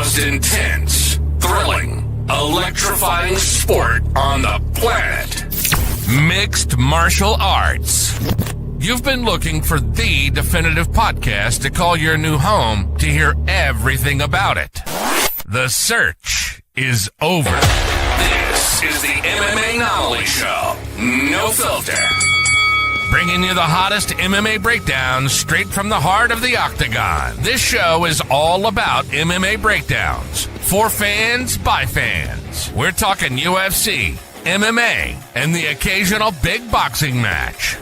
most intense, thrilling, electrifying sport on the planet. Mixed martial arts. You've been looking for the definitive podcast to call your new home to hear everything about it. The search is over. This is the MMAnomaly Show. No filter. Bringing you the hottest MMA breakdowns straight from the heart of the octagon. This show is all about MMA breakdowns. For fans, by fans. We're talking UFC, MMA, and the occasional big boxing match.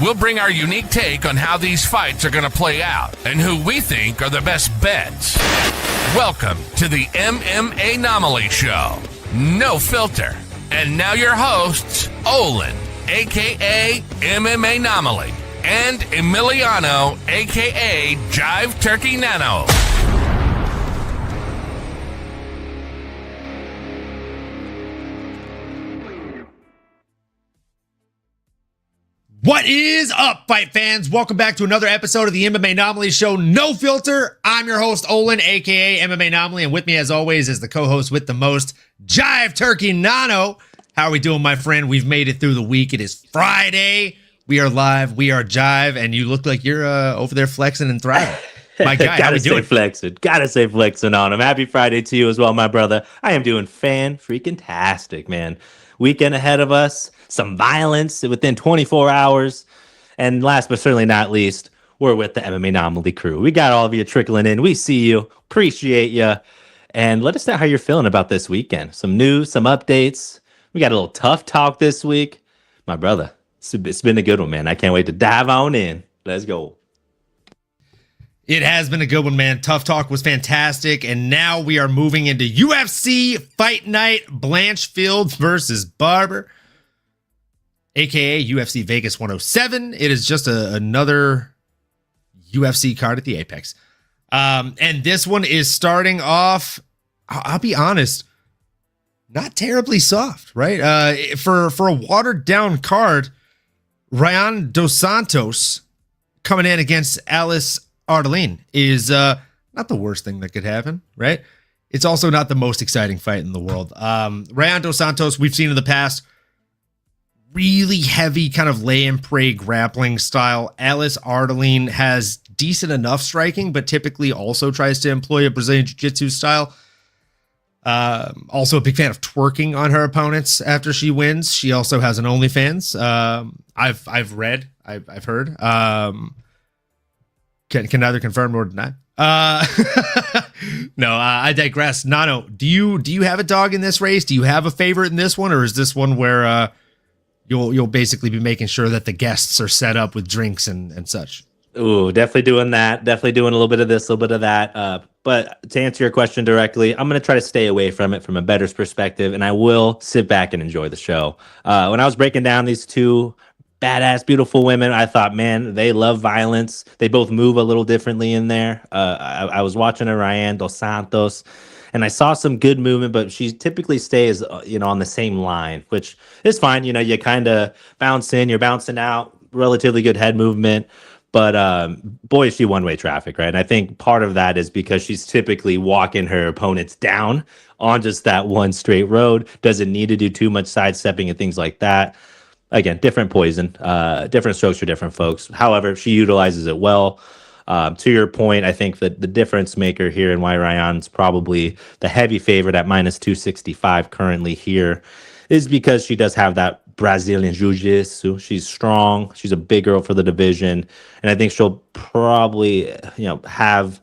We'll bring our unique take on how these fights are going to play out and who we think are the best bets. Welcome to the MMAnomaly Show. No filter. And now your hosts, Olin, a.k.a. MMAnomaly, and Emiliano, a.k.a. Jive Turkey Nano. What is up, fight fans? Welcome back to another episode of the MMAnomaly Show, No Filter. I'm your host, Olin, a.k.a. MMAnomaly, and with me, as always, is the co-host with the most, Jive Turkey Nano. How are we doing, my friend? We've made it through the week. It is Friday. We are live. We are Jive, and you look like you're over there flexing and thriving. My guy, how we doing? Gotta say flexing on him. Happy Friday to you as well, my brother. I am doing fan-freaking-tastic, man. Weekend ahead of us. Some violence within 24 hours. And last but certainly not least, we're with the MMAnomaly crew. We got all of you trickling in. We see you. Appreciate you. And let us know how you're feeling about this weekend. Some news, some updates. We got a little tough talk this week. My brother, it's been a good one, man. I can't wait to dive on in. Let's go. It has been a good one, man. Tough Talk was fantastic. And now we are moving into UFC Fight Night, Blanchfield versus Barber, a.k.a. UFC Vegas 107. It is just another UFC card at the Apex. And this one is starting off, I'll be honest, not terribly soft, right? For a watered-down card, Rayanne dos Santos coming in against Aldelean is not the worst thing that could happen, right? It's also not the most exciting fight in the world. Rayanne dos Santos, we've seen in the past, really heavy kind of lay and pray grappling style. Aldelean has decent enough striking, but typically also tries to employ a Brazilian Jiu-Jitsu style. Also a big fan of twerking on her opponents after she wins. She also has an OnlyFans. I've read, I've heard. Can neither confirm nor deny. No, I digress. Nano, do you have a dog in this race? Do you have a favorite in this one, or is this one where you'll basically be making sure that the guests are set up with drinks and such? Ooh, definitely doing that. Definitely doing a little bit of this, a little bit of that. But to answer your question directly, I'm going to try to stay away from it from a bettor's perspective, and I will sit back and enjoy the show. When I was breaking down these two badass, beautiful women, I thought, man, they love violence. They both move a little differently in there. I was watching a Rayanne dos Santos, and I saw some good movement, but she typically stays, on the same line, which is fine. You kind of bounce in, you're bouncing out, relatively good head movement. But boy, is she one-way traffic, right? And I think part of that is because she's typically walking her opponents down on just that one straight road. Doesn't need to do too much sidestepping and things like that. Again, different poison, different strokes for different folks. However, she utilizes it well. To your point, I think that the difference maker here and why Rayanne's probably the heavy favorite at minus 265 currently here is because she does have that Brazilian Jiu-Jitsu. She's strong. She's a big girl for the division. And I think she'll probably, have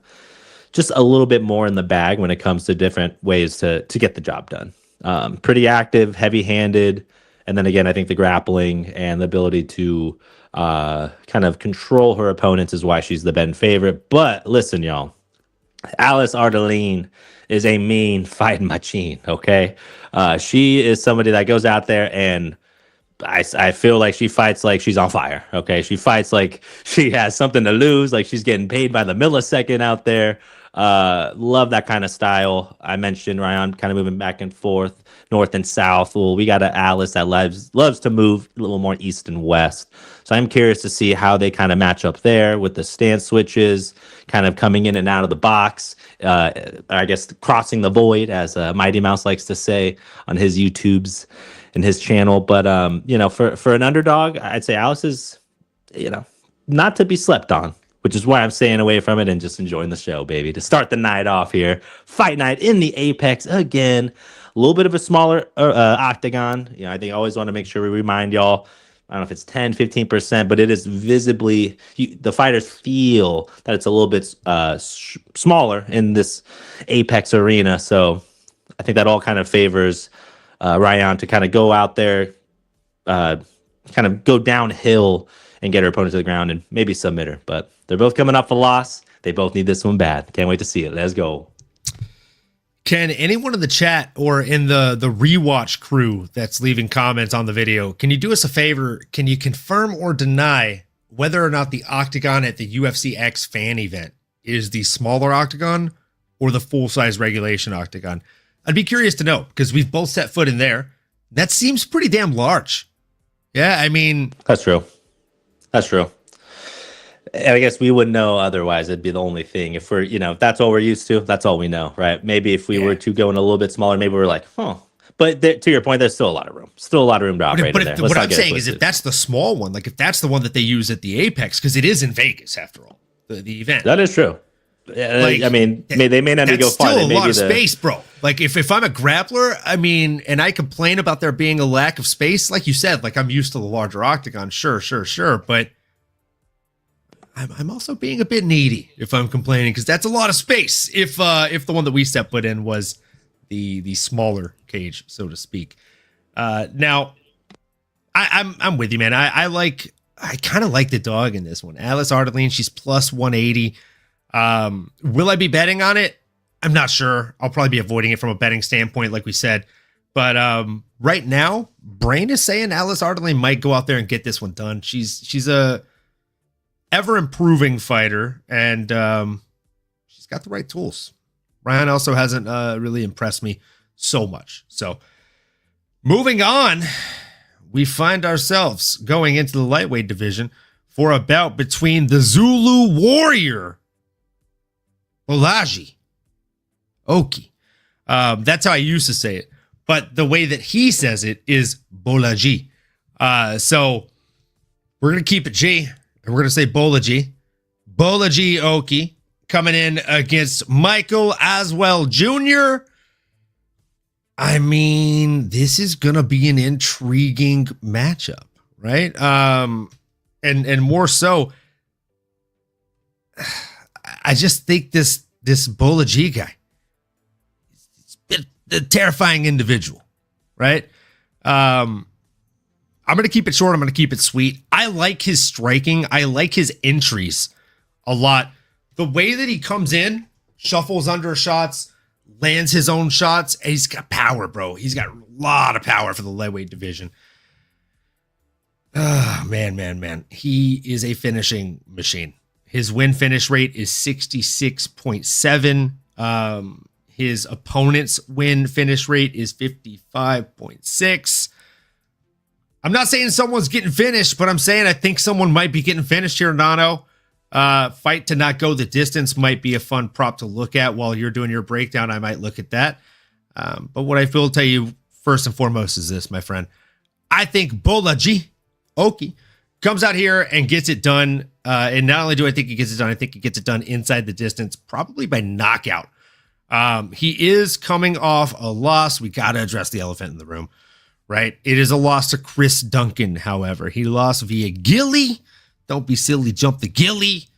just a little bit more in the bag when it comes to different ways to get the job done. Pretty active, heavy-handed. And then again, I think the grappling and the ability to kind of control her opponents is why she's the betting favorite. But listen, y'all, Aldelean is a mean fighting machine, okay? She is somebody that goes out there and I feel like she fights like she's on fire, okay? She fights like she has something to lose, like she's getting paid by the millisecond out there. Love that kind of style. I mentioned Rayanne kind of moving back and forth. north and south. Well, we got an Alice that loves to move a little more east and west. So I'm curious to see how they kind of match up there with the stance switches, kind of coming in and out of the box. I guess crossing the void, as Mighty Mouse likes to say on his YouTubes and his channel. But for an underdog, I'd say Alice is, not to be slept on, which is why I'm staying away from it and just enjoying the show, baby. To start the night off here, fight night in the Apex again. A little bit of a smaller octagon. I think I always want to make sure we remind y'all. I don't know if it's 10, 15%, but it is visibly, the fighters feel that it's a little bit smaller in this Apex arena. So I think that all kind of favors Rayanne to kind of go out there, kind of go downhill and get her opponent to the ground and maybe submit her. But they're both coming up for loss. They both need this one bad. Can't wait to see it. Let's go. Can anyone in the chat or in the rewatch crew that's leaving comments on the video, can you do us a favor? Can you confirm or deny whether or not the octagon at the UFC X fan event is the smaller octagon or the full-size regulation octagon? I'd be curious to know, because we've both set foot in there. That seems pretty damn large. Yeah, I mean... That's true. I guess we wouldn't know otherwise. It'd be the only thing. If we're, if that's all we're used to, that's all we know, right? Maybe if we were to go in a little bit smaller, maybe we're like, But to your point, there's still a lot of room. Still a lot of room to operate in there. What I'm saying is if that's the small one, like if that's the one that they use at the Apex, because it is in Vegas after all, the event. That is true. I mean, they may not go far. That's still a lot of space, bro. Like if I'm a grappler, and I complain about there being a lack of space, like you said, like I'm used to the larger octagon, sure, but I'm also being a bit needy if I'm complaining, because that's a lot of space. If the one that we set put in was the smaller cage, so to speak. Now, I'm with you, man. I kind of like the dog in this one. Alice Aldelean, she's plus 180. Will I be betting on it? I'm not sure. I'll probably be avoiding it from a betting standpoint, like we said. But right now, Brain is saying Alice Aldelean might go out there and get this one done. She's a ever improving fighter, and she's got the right tools. Rayanne also hasn't really impressed me so much. So moving on, we find ourselves going into the lightweight division for a bout between the Zulu Warrior, Bolaji. Oki. That's how I used to say it. But the way that he says it is Bolaji. So we're going to keep it G. And we're going to say Bolaji. Bolaji Oki coming in against Michael Aswell Jr. I mean, this is going to be an intriguing matchup, right? And more so, I just think this Bolaji guy, he's a terrifying individual, right? I'm going to keep it short. I'm going to keep it sweet. I like his striking. I like his entries a lot. The way that he comes in, shuffles under shots, lands his own shots, and he's got power, bro. He's got a lot of power for the lightweight division. Man. He is a finishing machine. His win-finish rate is 66.7. His opponent's win-finish rate is 55.6. I'm not saying someone's getting finished, but I'm saying I think someone might be getting finished here, Nano. Fight to not go the distance might be a fun prop to look at while you're doing your breakdown. I might look at that. But what I feel to tell you first and foremost is this, my friend. I think Bolaji Oki comes out here and gets it done. And not only do I think he gets it done, I think he gets it done inside the distance, probably by knockout. He is coming off a loss. We got to address the elephant in the room, right? It is a loss to Chris Duncan, however. He lost via Gilly. Don't be silly, jump the Gilly.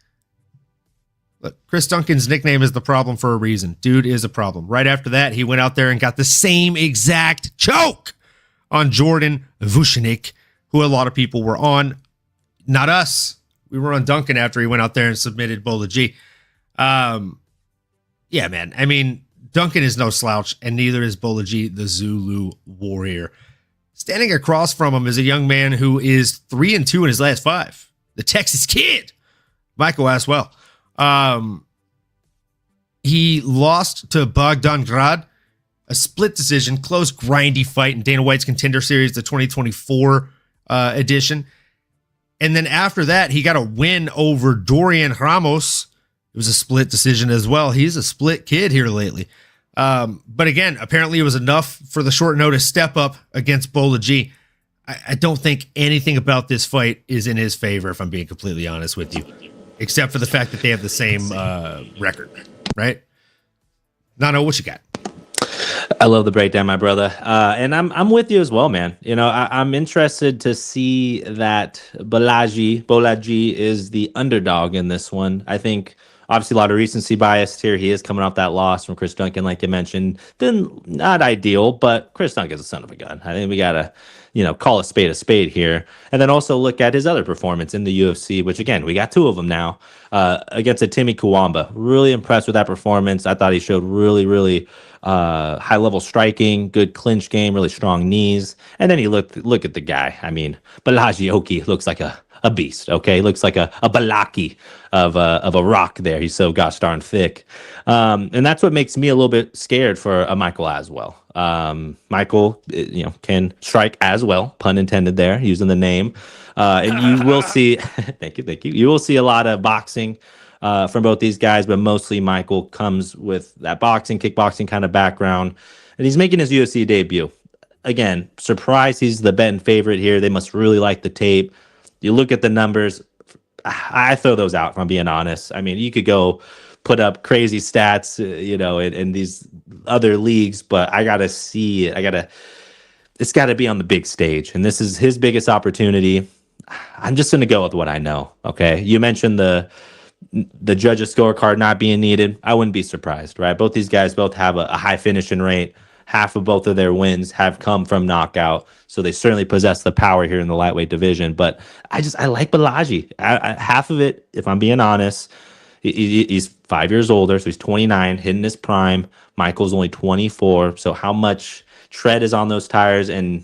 Look, Chris Duncan's nickname is the problem for a reason. Dude is a problem. Right after that, he went out there and got the same exact choke on Jordan Vucinic, who a lot of people were on. Not us. We were on Duncan after he went out there and submitted Bolaji. Yeah, man. I mean, Duncan is no slouch, and neither is Bolaji, the Zulu Warrior. Standing across from him is a young man who is 3-2 in his last 5. The Texas Kid, Michael Aswell. He lost to Bogdan Grad a split decision, close, grindy fight in Dana White's Contender Series, the 2024 edition. And then after that, he got a win over Dorian Ramos. It was a split decision as well. He's a split kid here lately. But again, apparently it was enough for the short notice step up against Bolaji. I don't think anything about this fight is in his favor, if I'm being completely honest with you, except for the fact that they have the same record, right? Nano, what you got? I love the breakdown, my brother. And I'm with you as well, man. You know, I'm interested to see that Bolaji is the underdog in this one. I think obviously a lot of recency bias here. He is coming off that loss from Chris Duncan, like you mentioned. Then not ideal, but Chris Duncan's a son of a gun. I think we gotta, call a spade here. And then also look at his other performance in the UFC, which again, we got 2 of them now, against a Timmy Kuwamba. Really impressed with that performance. I thought he showed really high level striking, good clinch game, really strong knees. And then look at the guy. I mean, Bolaji Oki looks like a beast. Okay. Looks like a balaki of a rock there. He's so gosh darn thick. And that's what makes me a little bit scared for a Michael Aswell. Michael, can strike as well, pun intended there, using the name. And you will see, thank you. You will see a lot of boxing from both these guys, but mostly Michael comes with that boxing, kickboxing kind of background, and he's making his UFC debut. Again, surprised he's the betting favorite here. They must really like the tape. You look at the numbers, I throw those out, if I'm being honest. I mean, you could go put up crazy stats, in these other leagues, but I got to see it. It's got to be on the big stage, and this is his biggest opportunity. I'm just going to go with what I know, okay? You mentioned the judges' scorecard not being needed. I wouldn't be surprised, right? Both these guys both have a high finishing rate. Half of both of their wins have come from knockout, so they certainly possess the power here in the lightweight division. But I like Bolaji. Half of it, if I'm being honest, he's 5 years older, so he's 29, hitting his prime. Michael's only 24, so how much tread is on those tires? And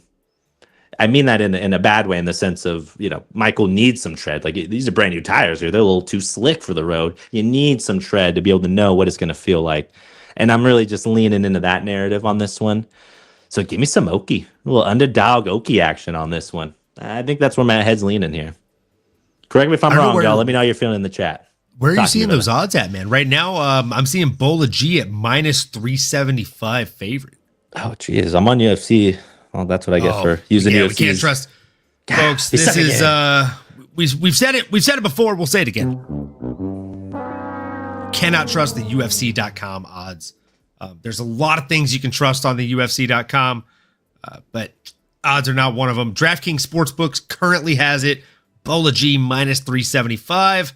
I mean that in a bad way, in the sense of, Michael needs some tread. Like, these are brand new tires here. They're a little too slick for the road. You need some tread to be able to know what it's going to feel like. And I'm really just leaning into that narrative on this one. So give me some Oki, a little underdog Oki action on this one. I think that's where my head's leaning here. Correct me if I'm wrong, y'all. Let me know how you're feeling in the chat. Where are you seeing those odds at, man? Right now, I'm seeing Bolaji at -375 favorite. Oh, geez. I'm on UFC. Well, that's what I get for using UFC. We can't trust. Folks, this is we've said it before, we'll say it again. Cannot trust the UFC.com odds. There's a lot of things you can trust on the UFC.com, but odds are not one of them. DraftKings Sportsbooks currently has it. Bolaji -375.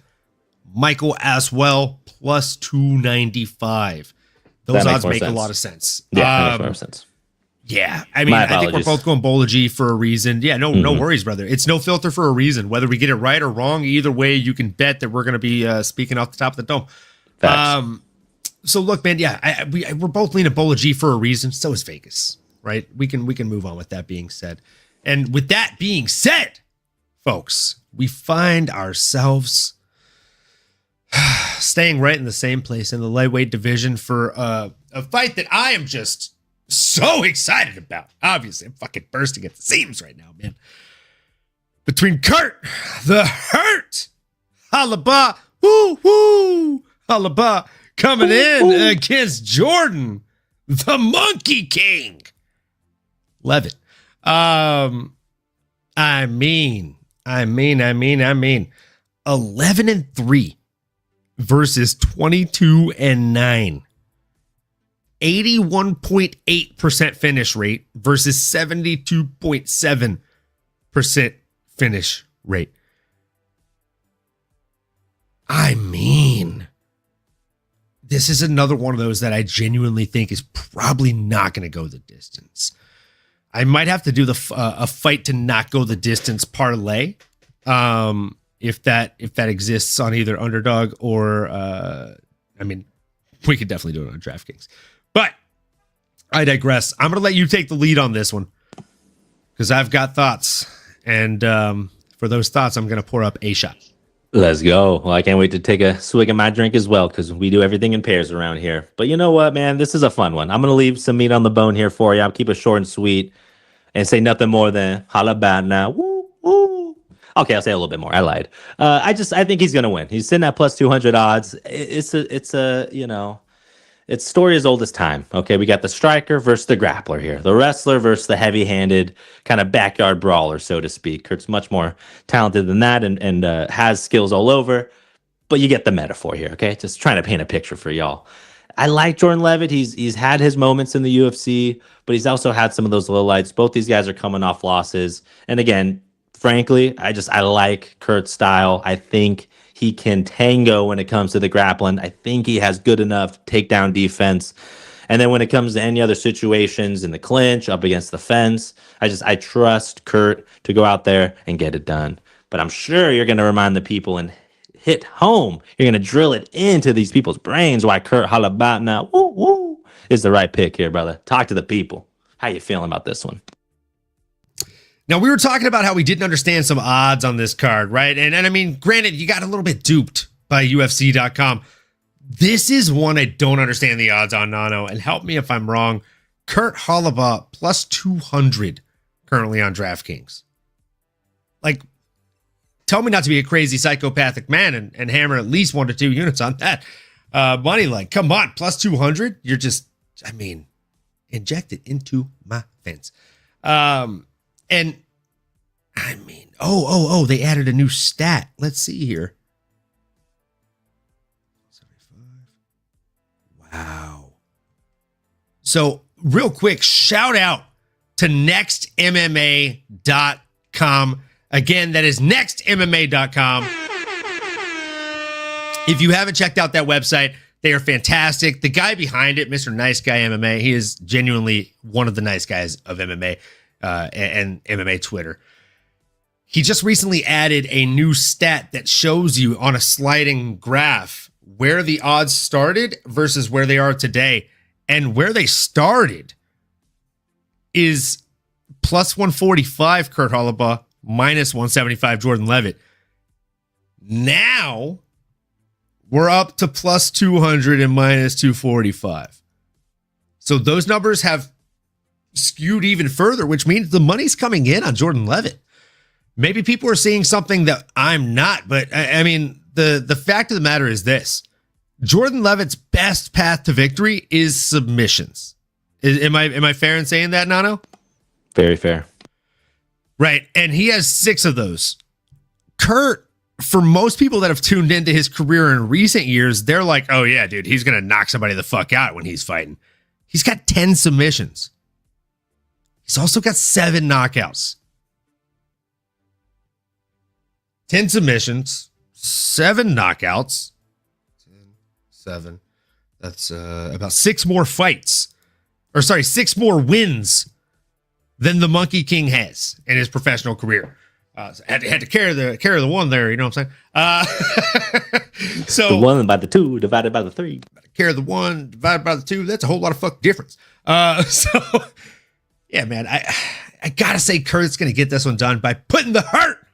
Michael Aswell +295. Those odds make a lot of sense. Yeah, that makes more sense. Yeah, I mean, I think we're both going Bolaji for a reason. Yeah, no worries, brother. It's no filter for a reason. Whether we get it right or wrong, either way, you can bet that we're going to be speaking off the top of the dome. Facts. So look, man, yeah, we're both leaning Bolaji for a reason. So is Vegas, right? We can move on with that being said. And with that being said, folks, we find ourselves staying right in the same place in the lightweight division for a fight that I am just so excited about. Obviously, I'm fucking bursting at the seams right now, man. Between Kurt, the Hurt, Holobaugh, Holobaugh coming in against Jordan, the Monkey King, Leavitt. I mean, 11-3 versus 22-9. 81.8% finish rate versus 72.7% finish rate. I mean, this is another one of those that I genuinely think is probably not going to go the distance. I might have to do a fight to not go the distance parlay, if that exists on either Underdog or I mean, we could definitely do it on DraftKings. But I digress. I'm going to let you take the lead on this one because I've got thoughts. And for those thoughts, I'm going to pour up a shot. Let's go. Well, I can't wait to take a swig of my drink as well because we do everything in pairs around here. But you know what, man? This is a fun one. I'm going to leave some meat on the bone here for you. I'll keep it short and sweet and say nothing more than Holobaugh now. Woo, woo. Okay, I'll say a little bit more. I lied. I think he's going to win. He's sitting at plus 200 odds. It's story as old as time. Okay, we got the striker versus the grappler here. The wrestler versus the heavy-handed kind of backyard brawler, so to speak. Kurt's much more talented than that and has skills all over. But you get the metaphor here, okay? Just trying to paint a picture for y'all. I like Jordan Leavitt. He's had his moments in the UFC, but he's also had some of those lowlights. Both these guys are coming off losses. And again, frankly, I like Kurt's style. I think he can tango when it comes to the grappling. I think he has good enough takedown defense. And then when it comes to any other situations in the clinch, up against the fence, I trust Kurt to go out there and get it done. But I'm sure you're going to remind the people and hit home. You're going to drill it into these people's brains why Kurt Holobaugh now is the right pick here, brother. Talk to the people. How you feeling about this one? Now, we were talking about how we didn't understand some odds on this card, right? And I mean, granted, you got a little bit duped by UFC.com. This is one I don't understand the odds on, Nano. And help me if I'm wrong. Kurt Holobaugh plus 200 currently on DraftKings. Like, tell me not to be a crazy psychopathic man and hammer at least 1 to 2 units on that money. Like, come on, plus 200? You're just, inject it into my fence. And I mean, they added a new stat. Let's see here. 75. Wow. So real quick, shout out to nextmma.com. Again, that is nextmma.com. If you haven't checked out that website, they are fantastic. The guy behind it, Mr. Nice Guy MMA, he is genuinely one of the nice guys of MMA. And MMA Twitter. He just recently added a new stat that shows you on a sliding graph where the odds started versus where they are today. And where they started is plus 145 Kurt Holobaugh, minus 175 Jordan Leavitt. Now we're up to plus 200 and minus 245. So those numbers have skewed even further, which means the money's coming in on Jordan Leavitt. Maybe people are seeing something that I'm not, but I mean, the fact of the matter is this. Jordan Leavitt's best path to victory is submissions. Am I fair in saying that, Nano? Very fair. Right, and he has 6 of those. Kurt, for most people that have tuned into his career in recent years, they're like, oh yeah, dude, he's going to knock somebody the fuck out when he's fighting. He's got 10 submissions. He's also got 7 knockouts. 10 submissions, 7 knockouts. 10, 7. That's about 6 more fights. 6 more wins than the Monkey King has in his professional career. So had to carry the one there, you know what I'm saying? So the 1 by the 2 divided by the 3. Carry the 1 divided by the 2. That's a whole lot of fuck difference. Yeah, man, I gotta say Kurt's gonna get this one done by putting the hurt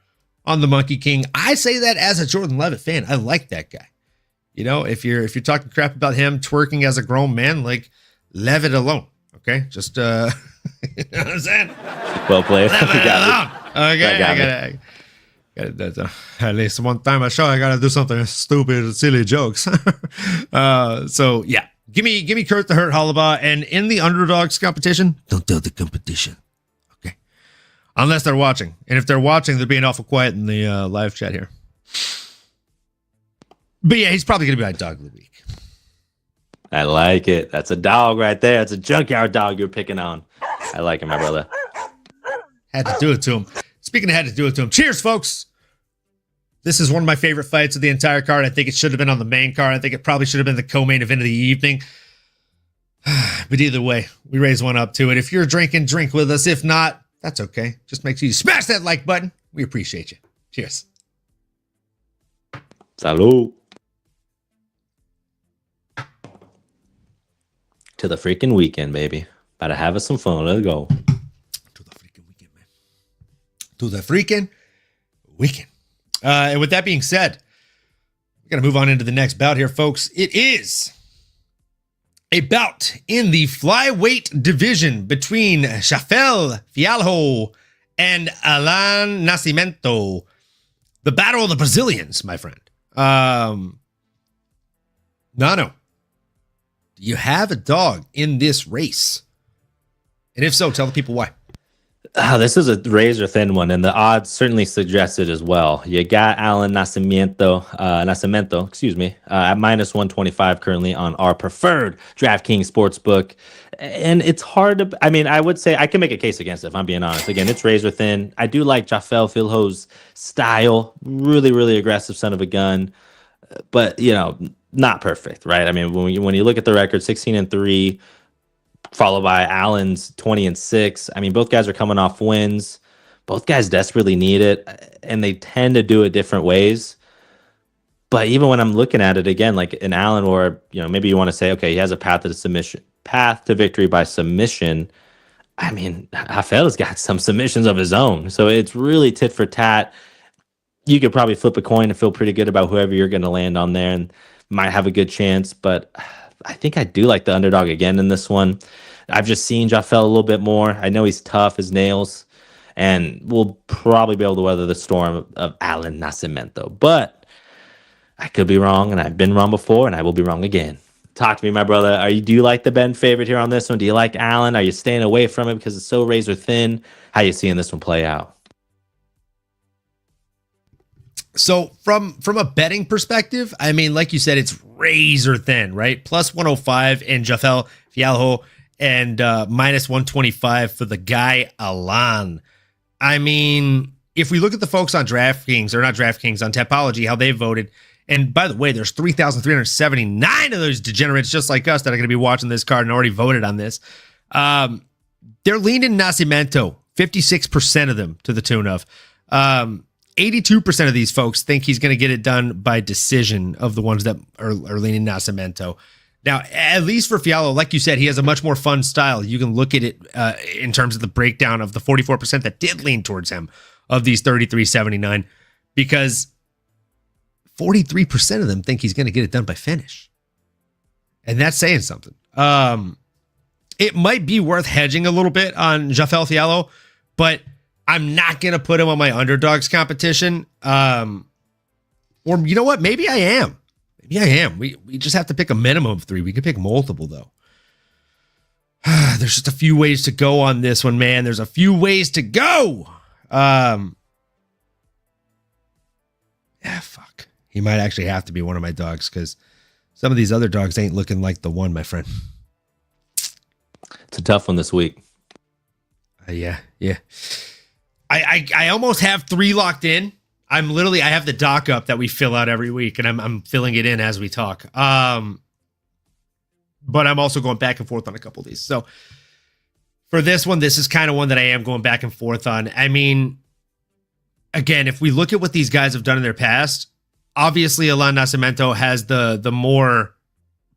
on the Monkey King. I say that as a Jordan Leavitt fan. I like that guy. You know, if you're talking crap about him twerking as a grown man, like, Leavitt alone. Okay, just you know what I'm saying? Well played. Okay, I got at least one time I show I gotta do something stupid, silly jokes. So yeah. Give me Kurt the Hurt Holobaugh, and in the underdogs competition, don't tell the competition, okay? Unless they're watching, and if they're watching, they're being awful quiet in the live chat here. But yeah, he's probably gonna be my dog of the week. I like it. That's a dog right there. That's a junkyard dog you're picking on. I like it, my brother. Had to do it to him. Speaking of had to do it to him, cheers, folks. This is one of my favorite fights of the entire card. I think it should have been on the main card. I think it probably should have been the co-main event of the evening. But either way, we raise one up to it. If you're drinking, drink with us. If not, that's okay. Just make sure you smash that like button. We appreciate you. Cheers. Salud. To the freaking weekend, baby. About to have us some fun. Let's go. To the freaking weekend, man. To the freaking weekend. And with that being said, Gonna move on into the next bout here, folks. It is a bout in the flyweight division between Jafel, Filho, and Allan Nascimento. The battle of the Brazilians, my friend. Nano, do you have a dog in this race? And if so, tell the people why. This is a razor thin one, and the odds certainly suggest it as well. You got Allan Nascimento, at minus 125 currently on our preferred DraftKings sportsbook. And it's hard to, I would say I can make a case against it, if I'm being honest. Again, it's razor thin. I do like Jafel Filho's style. Really, really aggressive son of a gun. But, not perfect, right? When you look at the record, 16-3, followed by Allan's 20-6. Both guys are coming off wins. Both guys desperately need it, and they tend to do it different ways. But even when I'm looking at it again, like in Allan, or maybe you want to say, okay, he has a path to victory by submission. Jafel's got some submissions of his own, so it's really tit for tat. You could probably flip a coin and feel pretty good about whoever you're going to land on there, and might have a good chance. But I think I do like the underdog again in this one. I've just seen Jafel a little bit more. I know he's tough as nails, and we'll probably be able to weather the storm of Allan Nascimento. But I could be wrong, and I've been wrong before, and I will be wrong again. Talk to me, my brother. Do you like the Ben favorite here on this one? Do you like Allan? Are you staying away from it because it's so razor thin? How you seeing this one play out? So from a betting perspective, like you said, it's razor thin, right? Plus 105 in Jafel Filho and minus 125 for the guy Allan. If we look at the folks on DraftKings, or not DraftKings, on Tapology, how they voted, and by the way, there's 3,379 of those degenerates just like us that are going to be watching this card and already voted on this. They're leaning Nascimento, 56% of them, to the tune of 82% of these folks think he's going to get it done by decision, of the ones that are leaning Nascimento. Now, at least for Filho, like you said, he has a much more fun style. You can look at it in terms of the breakdown of the 44% that did lean towards him of these 33.79, because 43% of them think he's going to get it done by finish. And that's saying something. It might be worth hedging a little bit on Jafel Filho, but I'm not going to put him on my underdogs competition. Or you know what? Maybe I am. We just have to pick a minimum of 3. We could pick multiple, though. There's just a few ways to go on this one, man. There's a few ways to go. Fuck. He might actually have to be one of my dogs, because some of these other dogs ain't looking like the one, my friend. It's a tough one this week. Yeah. I almost have 3 locked in. I have the doc up that we fill out every week, and I'm filling it in as we talk. But I'm also going back and forth on a couple of these. So for this one, this is kind of one that I am going back and forth on. Again, if we look at what these guys have done in their past, obviously Allan Nascimento has the more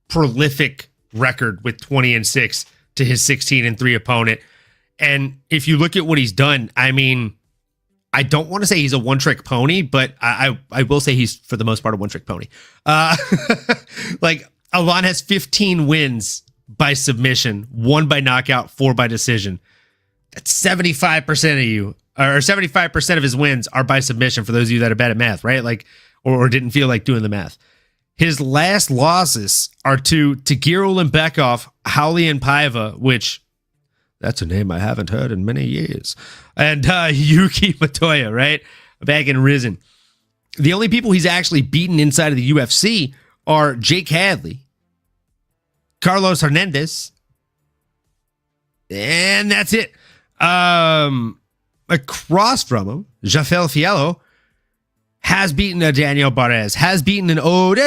prolific record with 20-6 to his 16-3 opponent. And if you look at what he's done, I don't want to say he's a one-trick pony, but I will say he's, for the most part, a one-trick pony. Allan has 15 wins by submission, 1 by knockout, 4 by decision. That's 75% of you, or 75% of his wins are by submission, for those of you that are bad at math, right? Or didn't feel like doing the math. His last losses are to Tagiro Limbekov, Haulian Paiva, which... that's a name I haven't heard in many years. And Yuki Matoya, right? Back in Risen. The only people he's actually beaten inside of the UFC are Jake Hadley, Carlos Hernandez, and that's it. Across from him, Jafel Filho has beaten a Daniel Barres, has beaten an Ode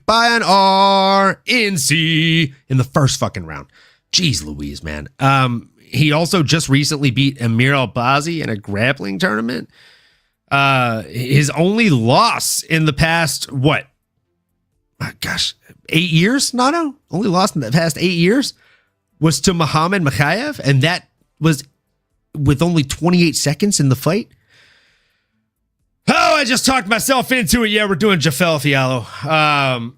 by an RNC in the first fucking round. Jeez Louise, man. He also just recently beat Amir Albazi in a grappling tournament. His only loss in the past, 8 years? No. Only loss in the past 8 years was to Muhammad Makhayev, and that was with only 28 seconds in the fight. Oh, just talked myself into it. Yeah, we're doing Jafel Fialho.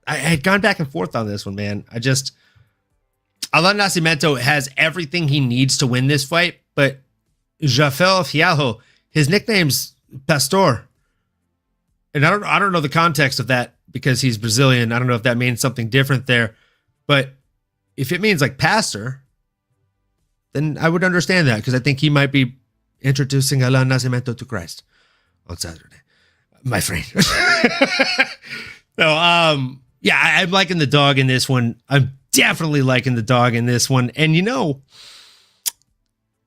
I had gone back and forth on this one, man. Allan Nascimento has everything he needs to win this fight, but Jafel Fialho, his nickname's Pastor. And I don't know the context of that because he's Brazilian. I don't know if that means something different there. But if it means like pastor, then I would understand that because I think he might be introducing Allan Nascimento to Christ on Saturday. My friend. No, yeah, I'm liking the dog in this one. I'm definitely liking the dog in this one. And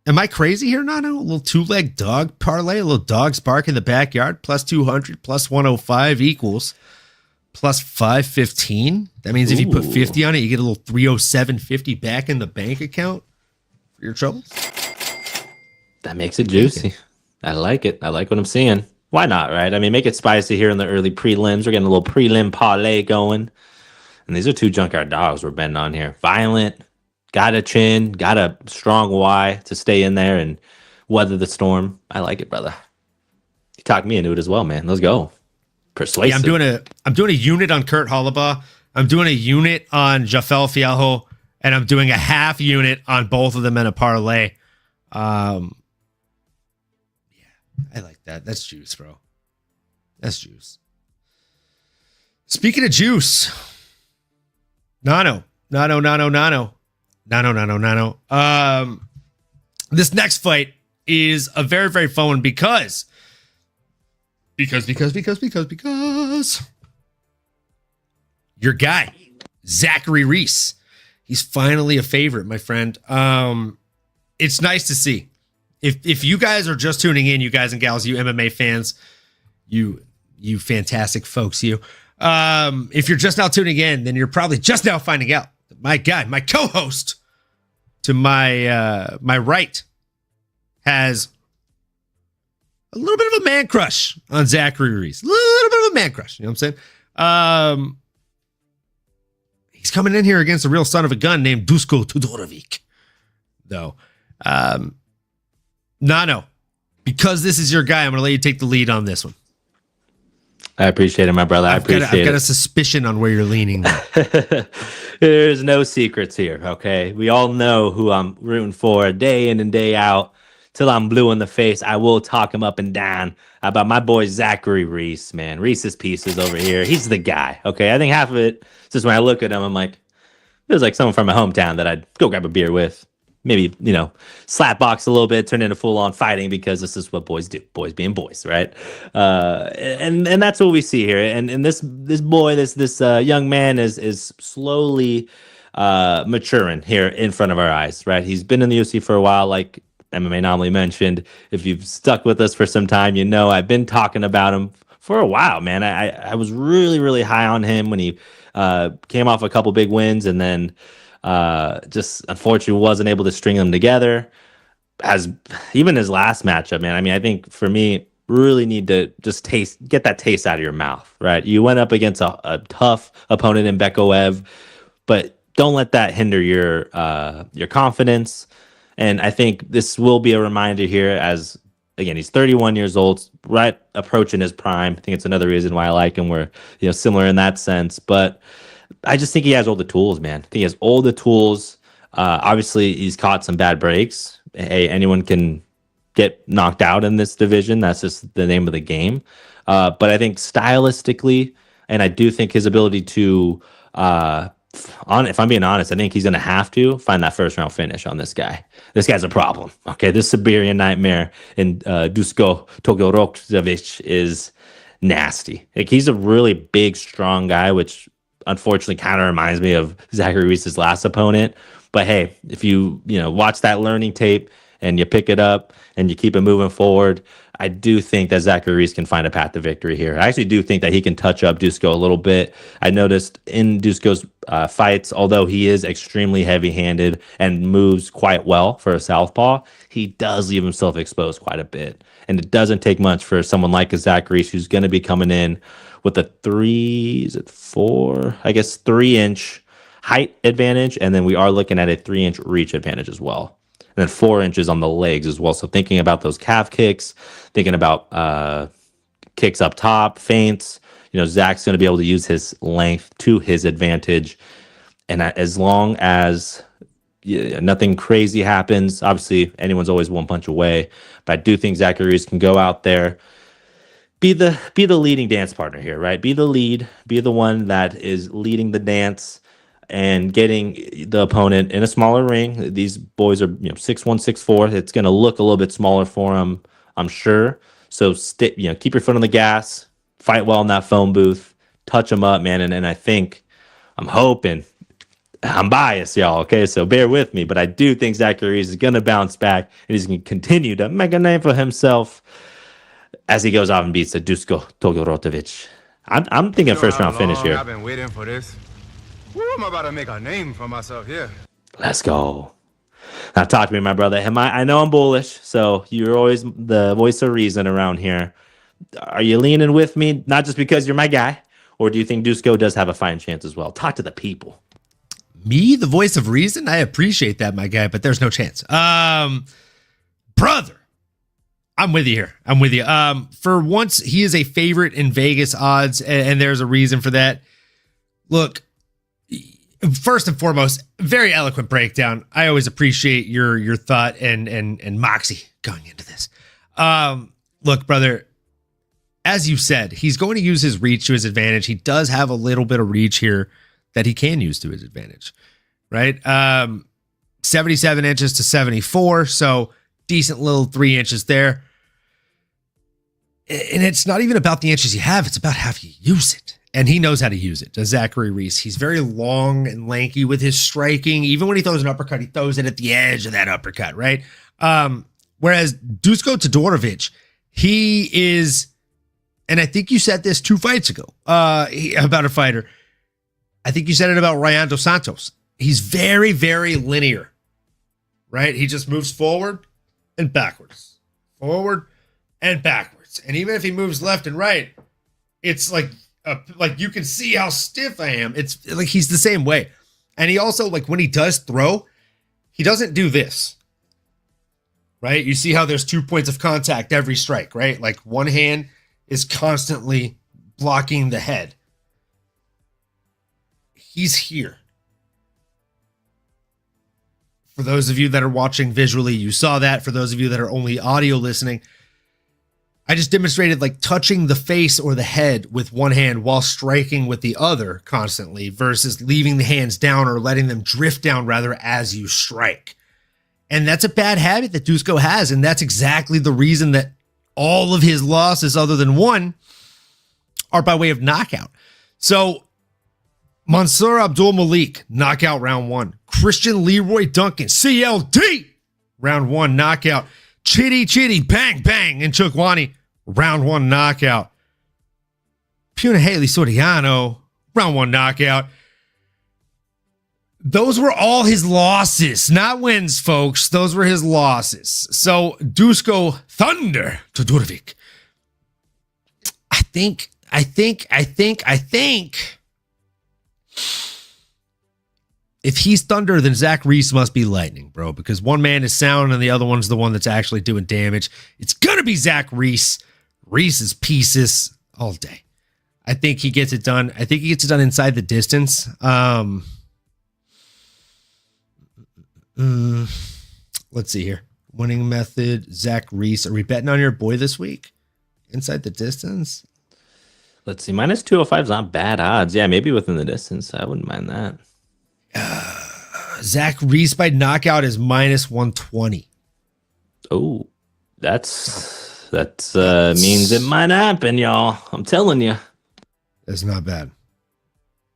am I crazy here, Nano? A little two-leg dog parlay, a little dog spark in the backyard, plus 200, plus 105 equals plus 515. That means if you put 50 on it, you get a little 307.50 back in the bank account for your troubles. That makes it juicy. I like it. I like what I'm seeing. Why not, right? I mean, make it spicy here in the early prelims. We're getting a little prelim parlay going. And these are two junkyard dogs we're betting on here. Violent, got a chin, got a strong Y to stay in there and weather the storm. I like it, brother. You talked me into it as well, man. Let's go. Persuasive. Yeah, I'm doing a unit on Kurt Holobaugh. I'm doing a unit on Jafel Fialho, and I'm doing a half unit on both of them in a parlay. Yeah, I like that. That's juice, bro. That's juice. Speaking of juice, Nano. This next fight is a very, very fun one because your guy, Zachary Reese, he's finally a favorite, my friend. It's nice to see. If you guys are just tuning in, you guys and gals, you MMA fans, you fantastic folks, if you're just now tuning in, then you're probably just now finding out that my guy, my co-host to my right, has a little bit of a man crush on Zachary Reese. A little bit of a man crush. You know what I'm saying? He's coming in here against a real son of a gun named Dusko Todorovic, though. No. Because this is your guy, I'm going to let you take the lead on this one. I appreciate it, my brother. I've got a suspicion on where you're leaning. There's no secrets here, okay? We all know who I'm rooting for day in and day out. Till I'm blue in the face, I will talk him up and down about my boy Zachary Reese, man. Reese's Pieces over here. He's the guy, okay? I think half of it, just when I look at him, I'm like, feels like someone from my hometown that I'd go grab a beer with. Maybe, slap box a little bit, turn into full-on fighting because this is what boys do. Boys being boys, right? And that's what we see here. And this boy, this young man is slowly maturing here in front of our eyes, right? He's been in the UFC for a while, like MMAnomaly mentioned. If you've stuck with us for some time, I've been talking about him for a while, man. I was really, really high on him when he came off a couple big wins and then just unfortunately wasn't able to string them together. As even his last matchup, man. I mean, I think for me, really need to just get that taste out of your mouth, right? You went up against a tough opponent in Bekoev, but don't let that hinder your confidence. And I think this will be a reminder here as, again, he's 31 years old, right approaching his prime. I think it's another reason why I like him. We're similar in that sense, but I just think he has all the tools, man. I think he has all the tools. Obviously, he's caught some bad breaks. Hey, anyone can get knocked out in this division. That's just the name of the game. But I think stylistically, and I do think his ability to, if I'm being honest, I think he's going to have to find that first round finish on this guy. This guy's a problem. Okay, this Siberian nightmare in Dusko Todorovic is nasty. Like, he's a really big, strong guy, which unfortunately kind of reminds me of Zachary Reese's last opponent. But hey, if you watch that learning tape and you pick it up and you keep it moving forward, I do think that Zachary Reese can find a path to victory here. I actually do think that he can touch up Dusko a little bit. I noticed in Dusko's fights, although he is extremely heavy-handed and moves quite well for a southpaw, he does leave himself exposed quite a bit. And it doesn't take much for someone like a Zachary Reese who's going to be coming in with a 3-inch height advantage, and then we are looking at a 3-inch reach advantage as well. then 4 inches on the legs as well. So thinking about those calf kicks, thinking about kicks up top, feints, Zach's going to be able to use his length to his advantage. And as long as nothing crazy happens, obviously anyone's always one punch away, but I do think Zachary can go out there, be the leading dance partner here, right? Be the lead, be the one that is leading the dance and getting the opponent in a smaller ring. These boys are 6'1", 6'4". It's going to look a little bit smaller for them, I'm sure. So keep your foot on the gas, fight well in that phone booth, touch them up, man. And I'm hoping, I'm biased, y'all, okay? So bear with me, but I do think Zachary is going to bounce back and he's going to continue to make a name for himself as he goes off and beats the Dusko Todorovic. I'm thinking first round finish here. I've been waiting for this. Woo, I'm about to make a name for myself here. Let's go. Now talk to me, my brother. I know I'm bullish, so you're always the voice of reason around here. Are you leaning with me, not just because you're my guy, or do you think Dusko does have a fighting chance as well? Talk to the people. Me, the voice of reason? I appreciate that, my guy, but there's no chance. Brother, I'm with you here. I'm with you. For once, he is a favorite in Vegas odds, and there's a reason for that. Look, first and foremost, very eloquent breakdown. I always appreciate your thought and moxie going into this. Look, brother, as you said, he's going to use his reach to his advantage. He does have a little bit of reach here that he can use to his advantage, right? 77 inches to 74, so decent little 3 inches there. And it's not even about the inches you have, it's about how you use it. And he knows how to use it, does Zachary Reese. He's very long and lanky with his striking. Even when he throws an uppercut, he throws it at the edge of that uppercut, right? Whereas Dusko Todorovic, he is, and I think you said this 2 fights ago about a fighter. I think you said it about Rayanne dos Santos. He's very, very linear, right? He just moves forward and backwards, forward and backwards. And even if he moves left and right, it's like you can see how stiff I am. It's like he's the same way. And he also, like, when he does throw, he doesn't do this, right? You see how there's 2 points of contact every strike, right? Like one hand is constantly blocking the head. He's here. For those of you that are watching visually, you saw that. For those of you that are only audio listening, I just demonstrated like touching the face or the head with one hand while striking with the other constantly versus leaving the hands down or letting them drift down rather as you strike. And that's a bad habit that Dusko has. And that's exactly the reason that all of his losses other than one are by way of knockout. So Mansour Abdul Malik, knockout round 1. Christian Leroy Duncan, CLD, round 1, knockout. Chitty bang bang in Chukwani, round 1 knockout. Puna Haley Soriano, round 1 knockout. Those were all his losses, not wins, folks. Those were his losses. So Dusko Thunder Todorovic. I think if he's thunder, then Zach Reese must be lightning, bro, because one man is sound and the other one's the one that's actually doing damage. It's going to be Zach Reese. Reese's pieces all day. I think he gets it done. I think he gets it done inside the distance. Let's see here. Winning method, Zach Reese. Are we betting on your boy this week? Inside the distance? Let's see. Minus 205 is not bad odds. Yeah, maybe within the distance. I wouldn't mind that. Zach Reese by knockout is minus 120. Oh, that means it might happen, y'all. I'm telling you. That's not bad.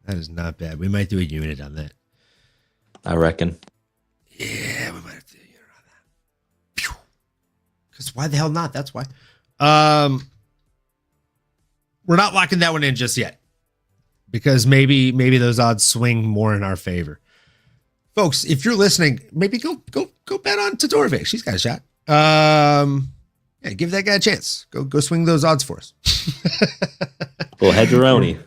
That is not bad. We might do a unit on that. I reckon. Yeah, we might have to do a unit on that. Because why the hell not? That's why. We're not locking that one in just yet. Because maybe those odds swing more in our favor. Folks, if you're listening, maybe go bet on Todorovic. She's got a shot. Yeah, give that guy a chance. Go swing those odds for us. Well, head-to-roni.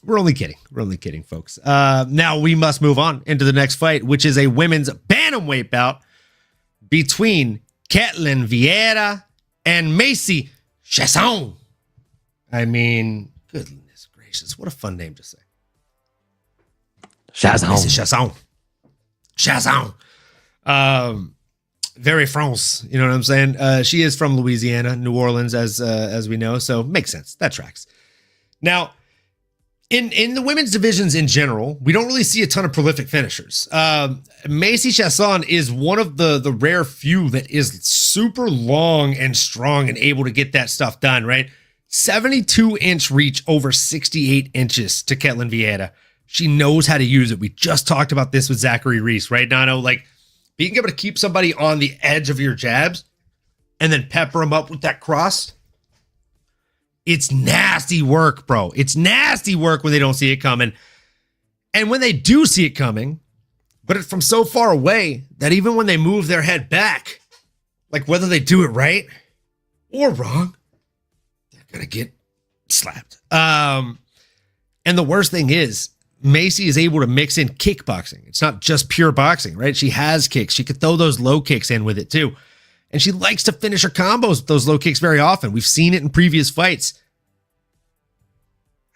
We're only kidding. We're only kidding, folks. Now we must move on into the next fight, which is a women's bantamweight bout. between Ketlen Vieira and Macy Chiasson. I mean, goodness gracious, what a fun name to say. Macy Chiasson. Very France, you know what I'm saying? She is from Louisiana, New Orleans, as we know, so makes sense. That tracks. Now, in the women's divisions in general, we don't really see a ton of prolific finishers. Macy Chiasson is one of the rare few that is super long and strong and able to get that stuff done, right? 72-inch reach over 68 inches to Ketlen Vieira. She knows how to use it. We just talked about this with Zachary Reese, right, Nano? Like, being able to keep somebody on the edge of your jabs and then pepper them up with that cross, it's nasty work, bro. It's nasty work when they don't see it coming. And when they do see it coming, but it's from so far away that even when they move their head back, like whether they do it right or wrong, they're going to get slapped. And the worst thing is, Macy is able to mix in kickboxing. It's not just pure boxing, right? She has kicks. She could throw those low kicks in with it too. And she likes to finish her combos with those low kicks very often. We've seen it in previous fights.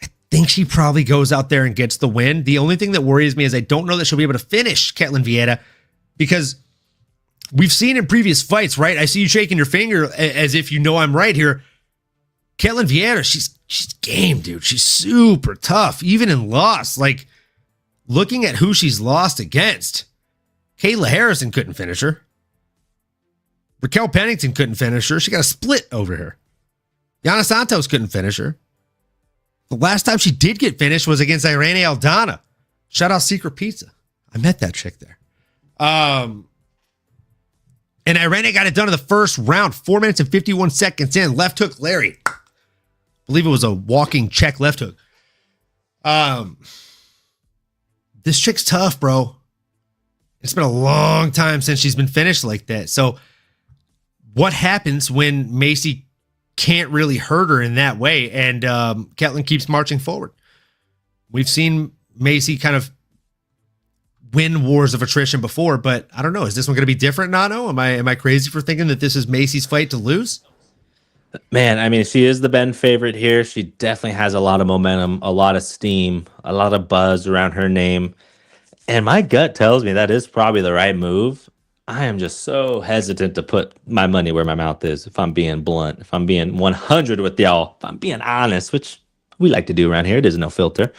I think she probably goes out there and gets the win. The only thing that worries me is I don't know that she'll be able to finish Ketlen Vieira, because we've seen in previous fights, right? I see you shaking your finger as if you know I'm right here. Ketlen Vieira, she's game, dude. She's super tough, even in loss. Like, looking at who she's lost against, Kayla Harrison couldn't finish her. Raquel Pennington couldn't finish her. She got a split over her. Yana Santos couldn't finish her. The last time she did get finished was against Irene Aldana. Shout out Secret Pizza. I met that chick there. And Irene got it done in the first round, 4 minutes and 51 seconds in. Left hook Larry. I believe it was a walking check left hook. This chick's tough, bro. It's been a long time since she's been finished like that. So what happens when Macy can't really hurt her in that way and Ketlen keeps marching forward? We've seen Macy kind of win wars of attrition before, but I don't know. Is this one going to be different, Nano? Am I crazy for thinking that this is Macy's fight to lose? Man, I mean, she is the Ben favorite here. She definitely has a lot of momentum, a lot of steam, a lot of buzz around her name. And my gut tells me that is probably the right move. I am just so hesitant to put my money where my mouth is, if I'm being blunt, if I'm being 100 with y'all, if I'm being honest, which we like to do around here. It is no filter.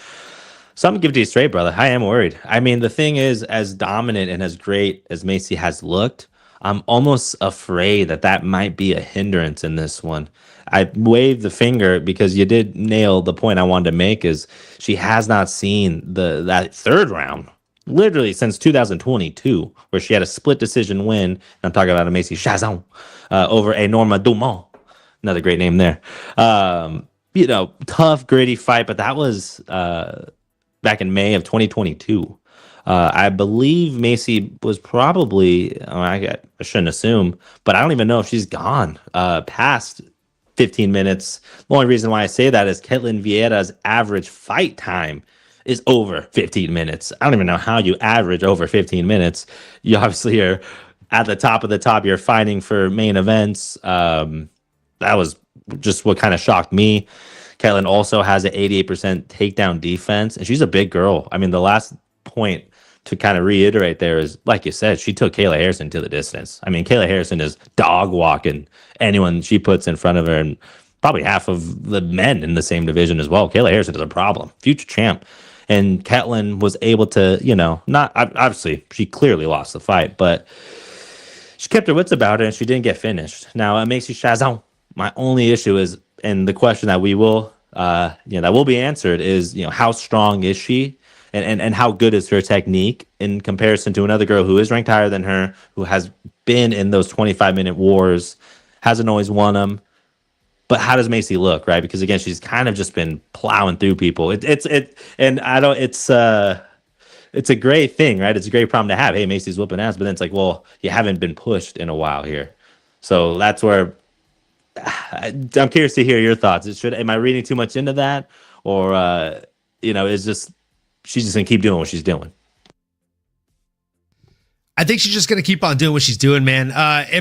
So I'm going to give it to you straight, brother. I am worried. I mean, the thing is, as dominant and as great as Macy has looked, I'm almost afraid that might be a hindrance in this one. I waved the finger because you did nail the point I wanted to make, is she has not seen that third round literally since 2022, where she had a split decision win. And I'm talking about a Macy Chiasson over a Norma Dumont. Another great name there. Tough, gritty fight, but that was back in May of 2022. I believe Macy was probably, I shouldn't assume, but I don't even know if she's gone past 15 minutes. The only reason why I say that is Ketlen Vieira's average fight time is over 15 minutes. I don't even know how you average over 15 minutes. You obviously are at the top of the top. You're fighting for main events. That was just what kind of shocked me. Ketlen also has an 88% takedown defense, and she's a big girl. I mean, the last point to kind of reiterate there is, like you said, she took Kayla Harrison to the distance. I mean, Kayla Harrison is dog walking anyone she puts in front of her, and probably half of the men in the same division as well. Kayla Harrison is a problem, future champ. And Ketlen was able to, not obviously she clearly lost the fight, but she kept her wits about her and she didn't get finished. Now it makes you Chiasson. My only issue is, and the question that we will, that will be answered is, how strong is she, and how good is her technique in comparison to another girl who is ranked higher than her, who has been in those 25-minute wars, hasn't always won them. But how does Macy look, right? Because again, she's kind of just been plowing through people. It's a great thing, right? It's a great problem to have. Hey, Macy's whooping ass, but then it's like, well, you haven't been pushed in a while here. So that's where I'm curious to hear your thoughts. Am I reading too much into that, or is just she's just gonna keep doing what she's doing? I think she's just going to keep on doing what she's doing, man.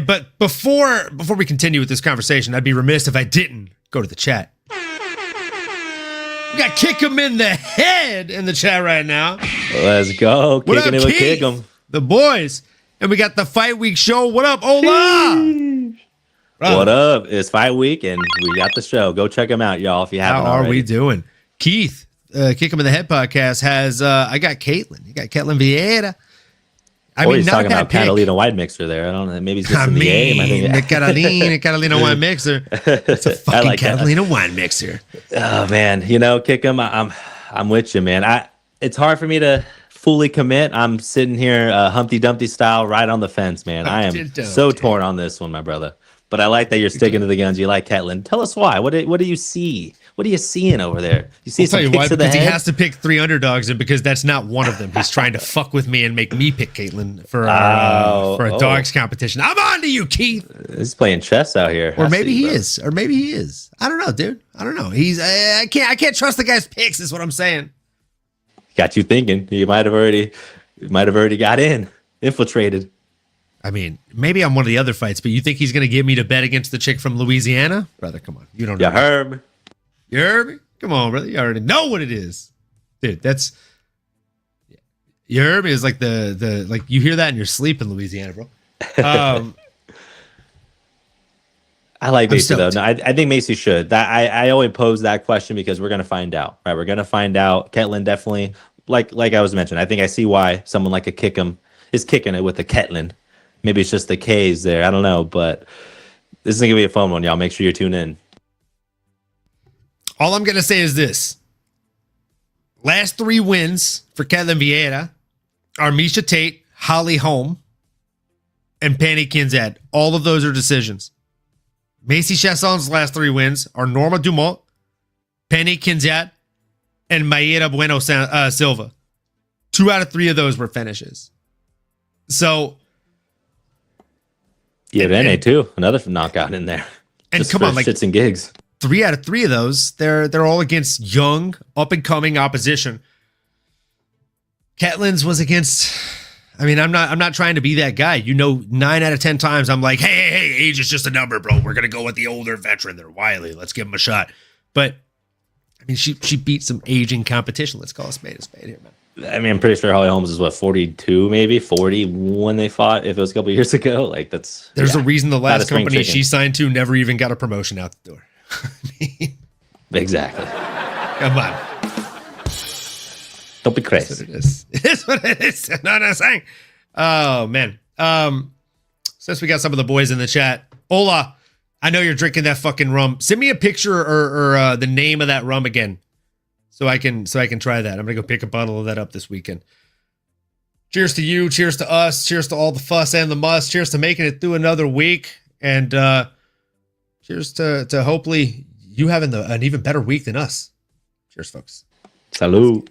But before we continue with this conversation, I'd be remiss if I didn't go to the chat. We got Kick 'em in the head in the chat right now. Let's go. What Kicking up, it with Keith? Kick 'em. The boys. And we got the Fight Week show. What up, Ola? What up? It's Fight Week, and we got the show. Go check them out, y'all, if you haven't How already. are we doing? Keith, Kick 'em in the Head podcast has, I got Ketlen. You got Ketlen Vieira. I Or mean, he's not talking a bad about pick. Catalina wine mixer there. I don't know. Maybe he's just I in the game. mean, the Catalina wine mixer. It's a fucking like that. Catalina wine mixer. Oh man, Kick 'em. I'm with you, man. It's hard for me to fully commit. I'm sitting here, Humpty Dumpty style, right on the fence, man. I am so torn on this one, my brother. But I like that you're sticking to the guns. You like Ketlen. Tell us why. What do you see? What are you seeing over there? You see some kicks to the because he head? has to pick 3 underdogs, and because that's not one of them. He's trying to fuck with me and make me pick Caitlin for a dogs competition. I'm on to you, Keith. He's playing chess out here. Or maybe he is. Or maybe he is. I don't know, dude. I don't know. He's I can't trust the guy's picks. Is what I'm saying. Got you thinking. You might have already got infiltrated. I mean, maybe on one of the other fights, but you think he's going to get me to bet against the chick from Louisiana? Brother, come on. You don't know. Yeah, Herb. You heard me? Come on, brother. You already know what it is. Dude, that's... You heard me? It's like the like you hear that in your sleep in Louisiana, bro. I like Macy, though. stoked. No, I think Macy should. I only pose that question because we're going to find out, right? We're going to find out. Ketlen definitely, like I was mentioning, I think I see why someone like a Kickham is kicking it with the Ketlen. Maybe it's just the K's there. I don't know, but this is going to be a fun one, y'all. Make sure you tune in. All I'm going to say is this. Last 3 wins for Ketlen Vieira are Misha Tate, Holly Holm, and Penny Kinzad. All of those are decisions. Macy Chiasson's last 3 wins are Norma Dumont, Penny Kinzad, and Mayra Bueno Silva. 2 out of 3 of those were finishes. So... Yeah, Vene too. Another knockout in there. And Just come for on, like shits and gigs. 3 out of 3 of those, they're all against young, up and coming opposition. Ketlen's was against. I mean, I'm not trying to be that guy. 9 out of 10 times I'm like, hey, age is just a number, bro. We're gonna go with the older veteran. They're wily. Let's give him a shot. But I mean, she beat some aging competition. Let's call a spade here, man. I mean, I'm pretty sure Holly Holmes is 42, maybe 40 when they fought. If it was a couple years ago, like there's a reason the not a last spring company chicken. she signed to never even got a promotion out the door. I mean, Exactly. come on. Don't be That's crazy. what it is. It is what it is. No, I'm saying. Oh man. Since we got some of the boys in the chat, Ola, I know you're drinking that fucking rum. Send me a picture or the name of that rum again, so I can try that. I'm gonna go pick a bottle of that up this weekend. Cheers to you. Cheers to us. Cheers to all the fuss and the muss. Cheers to making it through another week, and cheers to hopefully you having an even better week than us. Cheers, folks. Salud.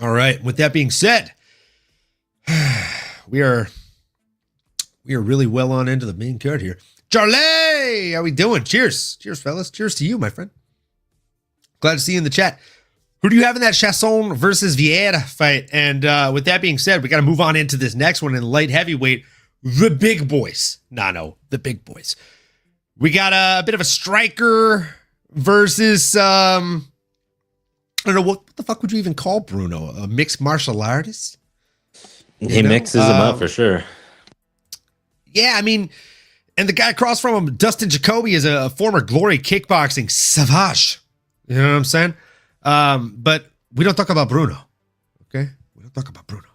All right. With that being said, we are really well on into the main card here. Charlie, how we doing? Cheers, fellas. Cheers to you, my friend. Glad to see you in the chat. Who do you have in that Chiasson versus Vieira fight? And with that being said, we got to move on into this next one in light heavyweight. The big boys. The big boys. We got a bit of a striker versus I don't know what the fuck would you even call Bruno? A mixed martial artist? He mixes them up for sure. Yeah, I mean, and the guy across from him, Dustin Jacoby, is a former Glory kickboxing savage. You know what I'm saying? But we don't talk about Bruno. Okay? We don't talk about Bruno.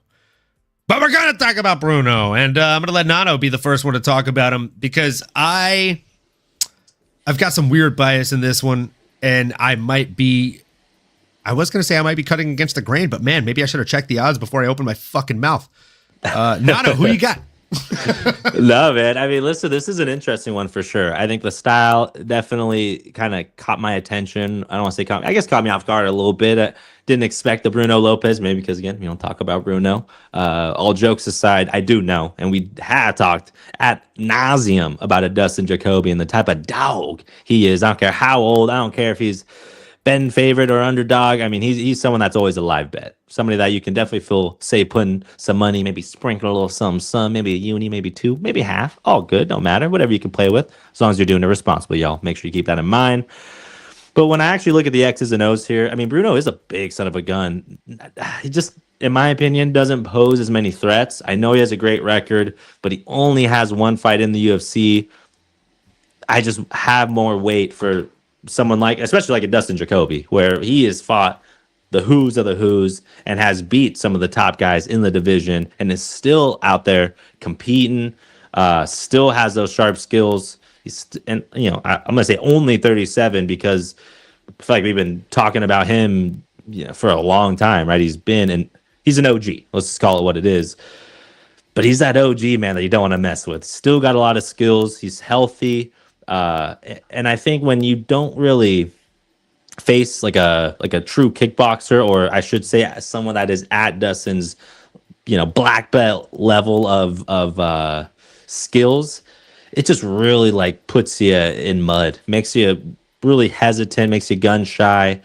But we're going to talk about Bruno. And I'm going to let Nano be the first one to talk about him because I've got some weird bias in this one. And I was going to say I might be cutting against the grain, but man, maybe I should have checked the odds before I opened my fucking mouth. Nano, who you got? No, man. I mean, listen, this is an interesting one for sure. I think the style definitely kind of caught my attention. I don't want to say I guess caught me off guard a little bit. I didn't expect the Bruno Lopes, maybe because, again, we don't talk about Bruno. All jokes aside, I do know, and we have talked ad nauseum about a Dustin Jacoby and the type of dog he is. I don't care how old. I don't care if he's been favorite or underdog. I mean, he's someone that's always a live bet. Somebody that you can definitely feel safe putting some money, maybe sprinkle a little some, maybe a uni, maybe two, maybe half. All good, don't matter. Whatever you can play with, as long as you're doing it responsibly, y'all. Make sure you keep that in mind. But when I actually look at the X's and O's here, I mean, Bruno is a big son of a gun. He just, in my opinion, doesn't pose as many threats. I know he has a great record, but he only has one fight in the UFC. I just have more weight for someone like, especially like a Dustin Jacoby, where he has fought the who's of the who's and has beat some of the top guys in the division and is still out there competing, still has those sharp skills. I'm going to say only 37 because I feel like we've been talking about him for a long time, right? He's an OG. Let's just call it what it is. But he's that OG, man, that you don't want to mess with. Still got a lot of skills. He's healthy. And I think when you don't really face like a true kickboxer, or I should say someone that is at Dustin's, black belt level of skills, it just really like puts you in mud, makes you really hesitant, makes you gun shy.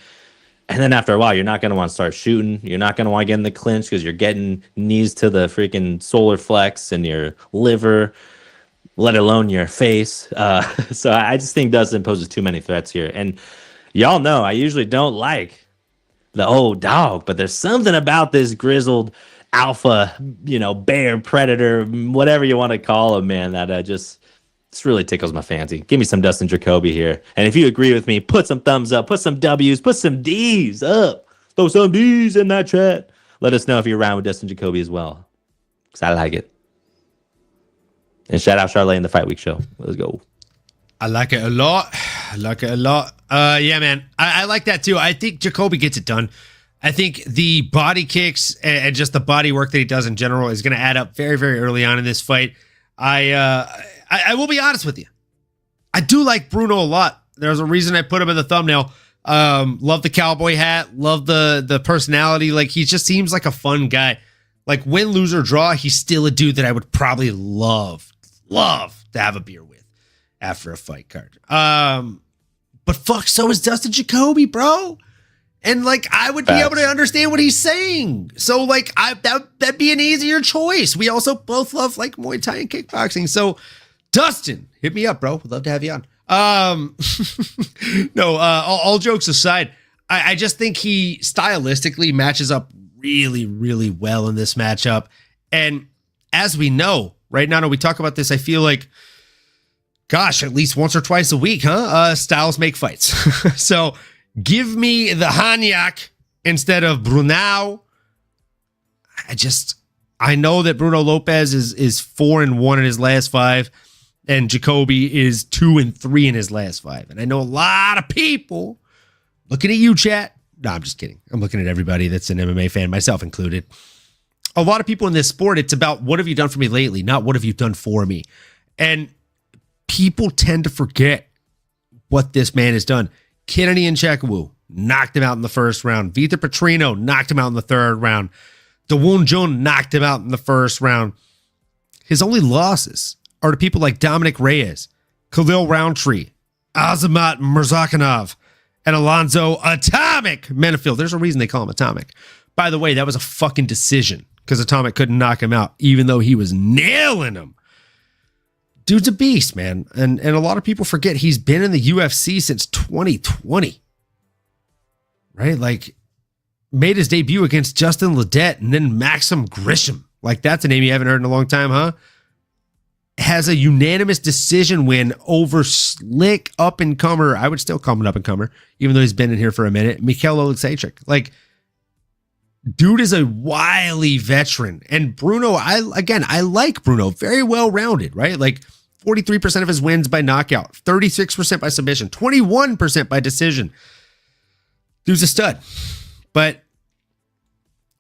And then after a while, you're not going to want to start shooting. You're not going to want to get in the clinch because you're getting knees to the freaking solar flex and your liver, let alone your face. So I just think Dustin poses too many threats here. And y'all know I usually don't like the old dog, but there's something about this grizzled alpha, bear, predator, whatever you want to call him, man, that just really tickles my fancy. Give me some Dustin Jacoby here. And if you agree with me, put some thumbs up, put some W's, put some D's up. Throw some D's in that chat. Let us know if you're around with Dustin Jacoby as well, because I like it. And shout out Charlotte in the Fight Week show. Let's go. I like it a lot. Yeah, man. I like that too. I think Jacoby gets it done. I think the body kicks and just the body work that he does in general is going to add up very, very early on in this fight. I will be honest with you. I do like Bruno a lot. There's a reason I put him in the thumbnail. Love the cowboy hat. Love the personality. Like, he just seems like a fun guy. Like, win, lose, or draw, he's still a dude that I would probably love to have a beer with after a fight card. But fuck, so is Dustin Jacoby, bro. And like, I would be able to understand what he's saying. So like, that'd be an easier choice. We also both love like Muay Thai and kickboxing. So Dustin, hit me up, bro. Would love to have you on. No, all jokes aside, I just think he stylistically matches up really, really well in this matchup. And as we know, right now, when we talk about this, I feel like, gosh, at least once or twice a week, styles make fights. So give me the Hanyak instead of Bruno. I know that Bruno Lopes is 4-1 in his last 5, and Jacoby is 2-3 in his last 5. And I know a lot of people looking at you, chat. No, I'm just kidding. I'm looking at everybody that's an MMA fan, myself included. A lot of people in this sport, it's about what have you done for me lately, not what have you done for me. And people tend to forget what this man has done. Kennedy and Chakawu knocked him out in the first round. Vitor Petrino knocked him out in the third round. Dawon Jun knocked him out in the first round. His only losses are to people like Dominic Reyes, Khalil Roundtree, Azamat Murzakanov, and Alonzo Atomic Menafield. There's a reason they call him Atomic. By the way, that was a fucking decision because Atomic couldn't knock him out, even though he was nailing him. Dude's a beast, man. And a lot of people forget he's been in the UFC since 2020. Right? Like, made his debut against Justin Ledet and then Maxim Grisham. Like, that's a name you haven't heard in a long time, huh? Has a unanimous decision win over slick up-and-comer. I would still call him an up-and-comer, even though he's been in here for a minute. Mikhail Oleksiejczuk. Like, dude is a wily veteran. And Bruno, I like Bruno. Very well-rounded, right? Like 43% of his wins by knockout, 36% by submission, 21% by decision. Dude's a stud. But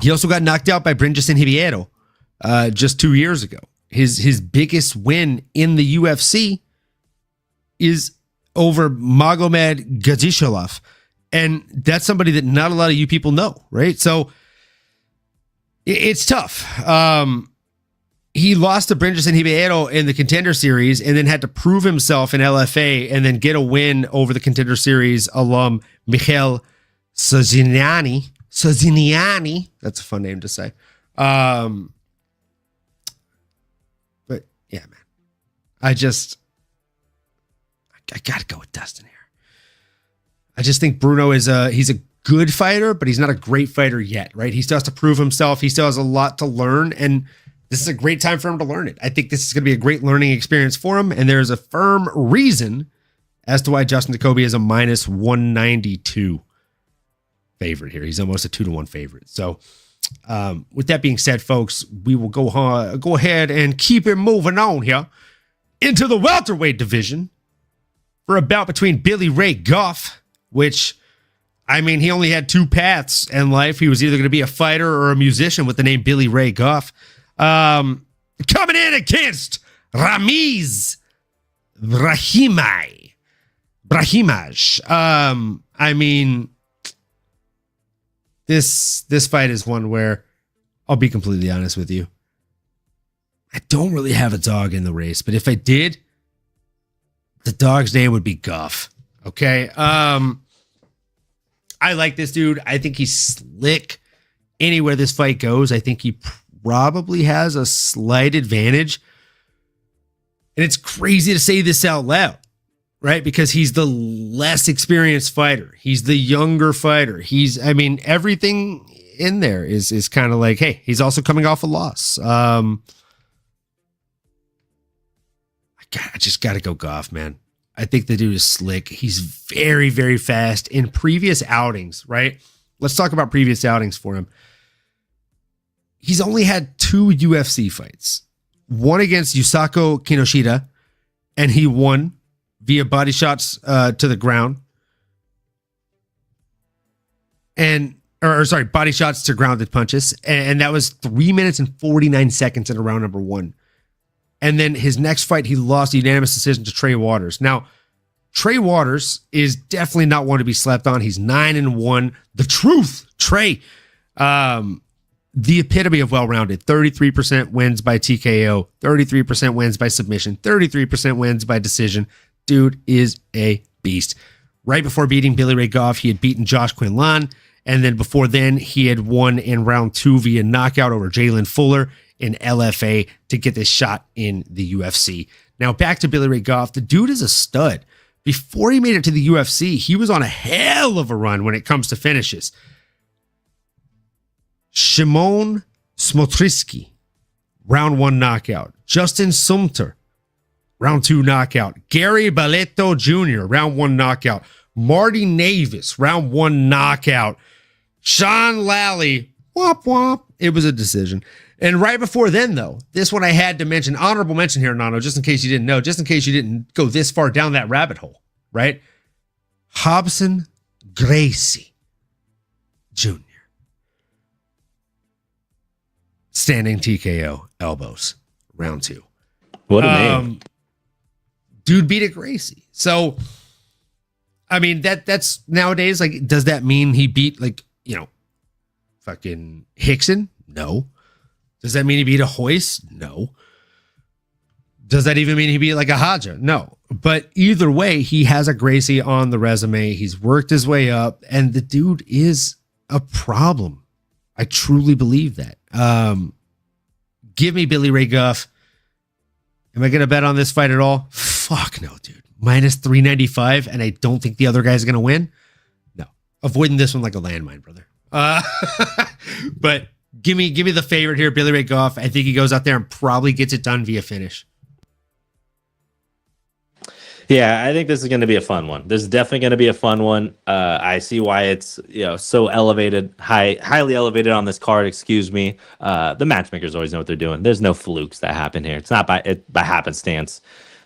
he also got knocked out by Brinjison Hibiero just 2 years ago. his biggest win in the UFC is over Magomed Gadishalov. And that's somebody that not a lot of you people know, right? So it's tough. He lost to Brinderson Ribeiro in the Contender Series and then had to prove himself in LFA and then get a win over the Contender Series alum Michael Soziniani. That's a fun name to say. But yeah, man. I gotta go with Dustin here. I just think Bruno he's a good fighter, but he's not a great fighter yet, right? He still has to prove himself. He still has a lot to learn, and this is a great time for him to learn it. I think this is going to be a great learning experience for him, and there's a firm reason as to why Justin Jacoby is a minus 192 favorite here. He's almost a 2-1 favorite. So with that being said, folks, we will go ahead and keep it moving on here into the welterweight division for a bout between Billy Ray Goff, which, I mean, he only had two paths in life. He was either going to be a fighter or a musician with the name Billy Ray Goff. Coming in against Ramiz Brahimaj. I mean, this fight is one where I'll be completely honest with you. I don't really have a dog in the race, but if I did, the dog's name would be Goff. Okay. I like this dude. I think he's slick anywhere this fight goes. I think he probably has a slight advantage. And it's crazy to say this out loud, right? Because he's the less experienced fighter. He's the younger fighter. Everything in there is kind of like, hey, he's also coming off a loss. I just got to go Goff, man. I think the dude is slick. He's very, very fast in previous outings, right? Let's talk about previous outings for him. He's only had 2 UFC fights. One against Yusaku Kinoshita, and he won via body shots to the ground. Body shots to grounded punches. And that was 3 minutes and 49 seconds in round number 1. And then his next fight, he lost a unanimous decision to Trey Waters. Now, Trey Waters is definitely not one to be slept on. He's 9-1. The truth, Trey, the epitome of well-rounded. 33% wins by TKO, 33% wins by submission, 33% wins by decision. Dude is a beast. Right before beating Billy Ray Goff, he had beaten Josh Quinlan. And then before then, he had won in round 2 via knockout over Jalen Fuller in LFA to get this shot in the UFC. Now back to Billy Ray Goff. The dude is a stud. Before he made it to the UFC, he was on a hell of a run when it comes to finishes. Szymon Smotrysky, round 1 knockout. Justin Sumter, round 2 knockout. Gary Barreto Jr., round 1 knockout. Marty Navis, round 1 knockout. Sean Lally, womp womp. It was a decision. And right before then, though, this one I had to mention, honorable mention here, Nano, just in case you didn't know, just in case you didn't go this far down that rabbit hole, right? Hobson Gracie Jr. Standing TKO, elbows, round 2. What a name. Dude beat a Gracie. So, I mean, that's nowadays, like, does that mean he beat, like, fucking Hickson? No. Does that mean he beat a Hoist? No. Does that even mean he beat like a Haja? No. But either way, he has a Gracie on the resume. He's worked his way up, and the dude is a problem. I truly believe that. Give me Billy Ray Goff. Am I going to bet on this fight at all? Fuck no, dude. Minus 395, and I don't think the other guy's going to win? No. Avoiding this one like a landmine, brother. But give me the favorite here, Billy Ray Goff. I think he goes out there and probably gets it done via finish. Yeah, I think this is going to be a fun one. This is definitely going to be a fun one. I see why it's so elevated, highly elevated on this card. Excuse me. The matchmakers always know what they're doing. There's no flukes that happen here. It's not by happenstance.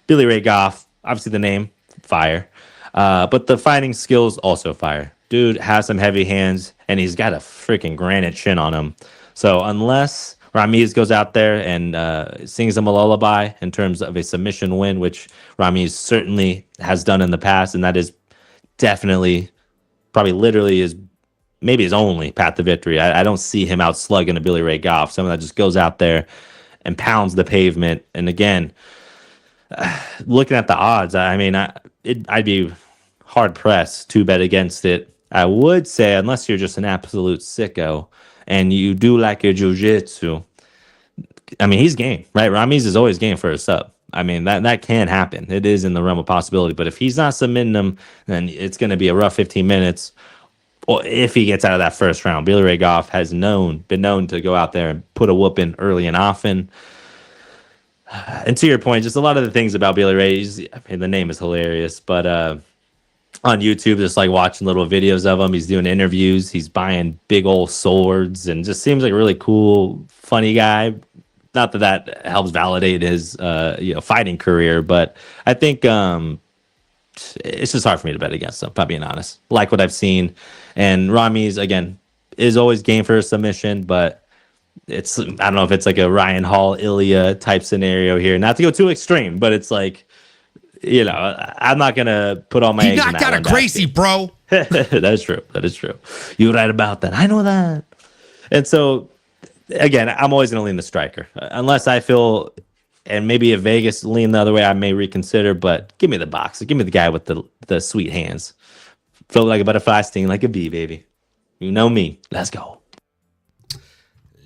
Billy Ray Goff, obviously the name, fire, but the fighting skills also fire. Dude has some heavy hands, and he's got a freaking granite chin on him. So unless Ramiz goes out there and sings him a lullaby in terms of a submission win, which Ramiz certainly has done in the past, and that is definitely, probably literally maybe his only path to victory. I don't see him out slugging a Billy Ray Goff, someone that just goes out there and pounds the pavement. And again, looking at the odds, I mean, I'd be hard pressed to bet against it. I would say, unless you're just an absolute sicko and you do like your jiu-jitsu, I mean, he's game, right? Ramiz is always game for a sub. I mean, that can happen. It is in the realm of possibility. But if he's not submitting him, then it's going to be a rough 15 minutes. Or if he gets out of that first round. Billy Ray Goff has been known to go out there and put a whooping early and often. And to your point, just a lot of the things about Billy Ray, I mean, the name is hilarious, but on YouTube, just like watching little videos of him, he's doing interviews, he's buying big old swords, and just seems like a really cool, funny guy. Not that helps validate his fighting career, but I think it's just hard for me to bet against him, if I'm being honest. Like what I've seen. And Ramiz, again, is always game for a submission, but I don't know if it's like a Ryan Hall, Ilya type scenario here. Not to go too extreme, but it's like, I'm not going to put all my eggs in that one. He knocked out a Gracie, bro. That is true. That is true. You're right about that. I know that. And so, again, I'm always going to lean the striker. Unless I feel, and maybe if Vegas lean the other way, I may reconsider, but give me the boxer. Give me the guy with the sweet hands. Float like a butterfly, sting like a bee, baby. You know me. Let's go.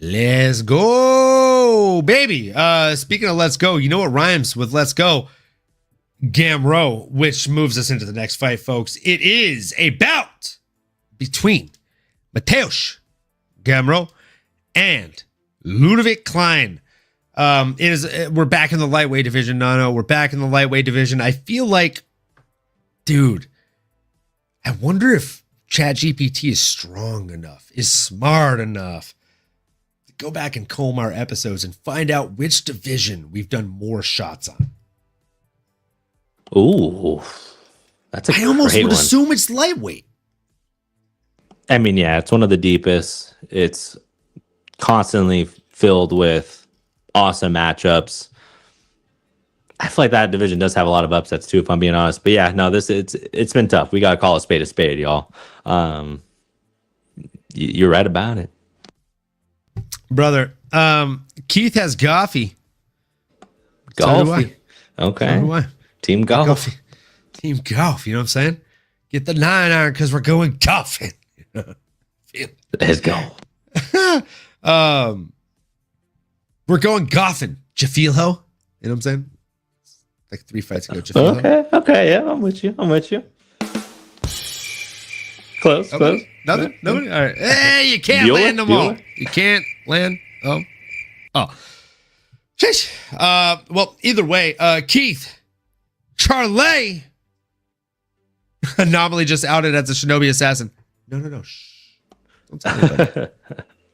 Let's go, baby. Speaking of let's go, you know what rhymes with let's go? Gamrot, which moves us into the next fight, folks. It is a bout between Mateusz Gamrot and Ludovic Klein. We're back in the lightweight division. No, we're back in the lightweight division. I feel like, dude, I wonder if ChatGPT is strong enough, is smart enough to go back and comb our episodes and find out which division we've done more shots on. Ooh, that's a great one. I almost would assume it's lightweight. I mean, yeah, it's one of the deepest. It's constantly filled with awesome matchups. I feel like that division does have a lot of upsets too, if I'm being honest. But yeah, no, it's been tough. We gotta call a spade, y'all. You're right about it, brother. Keith has Goffy. Golfy. Okay. So do I. Team Golf. Team Golf. You know what I'm saying? Get the 9-iron because we're going golfing. Let's go. We're going golfing. Jafel. You know what I'm saying? Like 3 fights ago. Jafel. Okay. Yeah, I'm with you. Close. Nothing. All right. Hey, you can't land them all. You can't land. Oh. Sheesh. Well, either way, Keith, Charlie, Anomaly just outed as a Shinobi assassin. No. Shh. Don't tell anybody.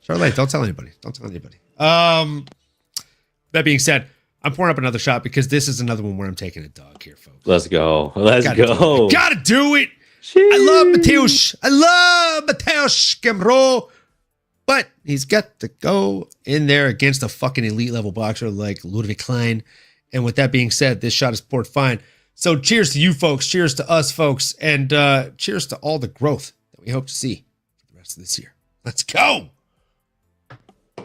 Charlie, don't tell anybody. That being said, I'm pouring up another shot because this is another one where I'm taking a dog here, folks. Let's go. Gotta do it. Jeez. I love Mateusz Gamrot, but he's got to go in there against a fucking elite level boxer like Ludovic Klein. And with that being said, this shot is poured fine. So cheers to you folks, cheers to us folks, and cheers to all the growth that we hope to see for the rest of this year. Let's go.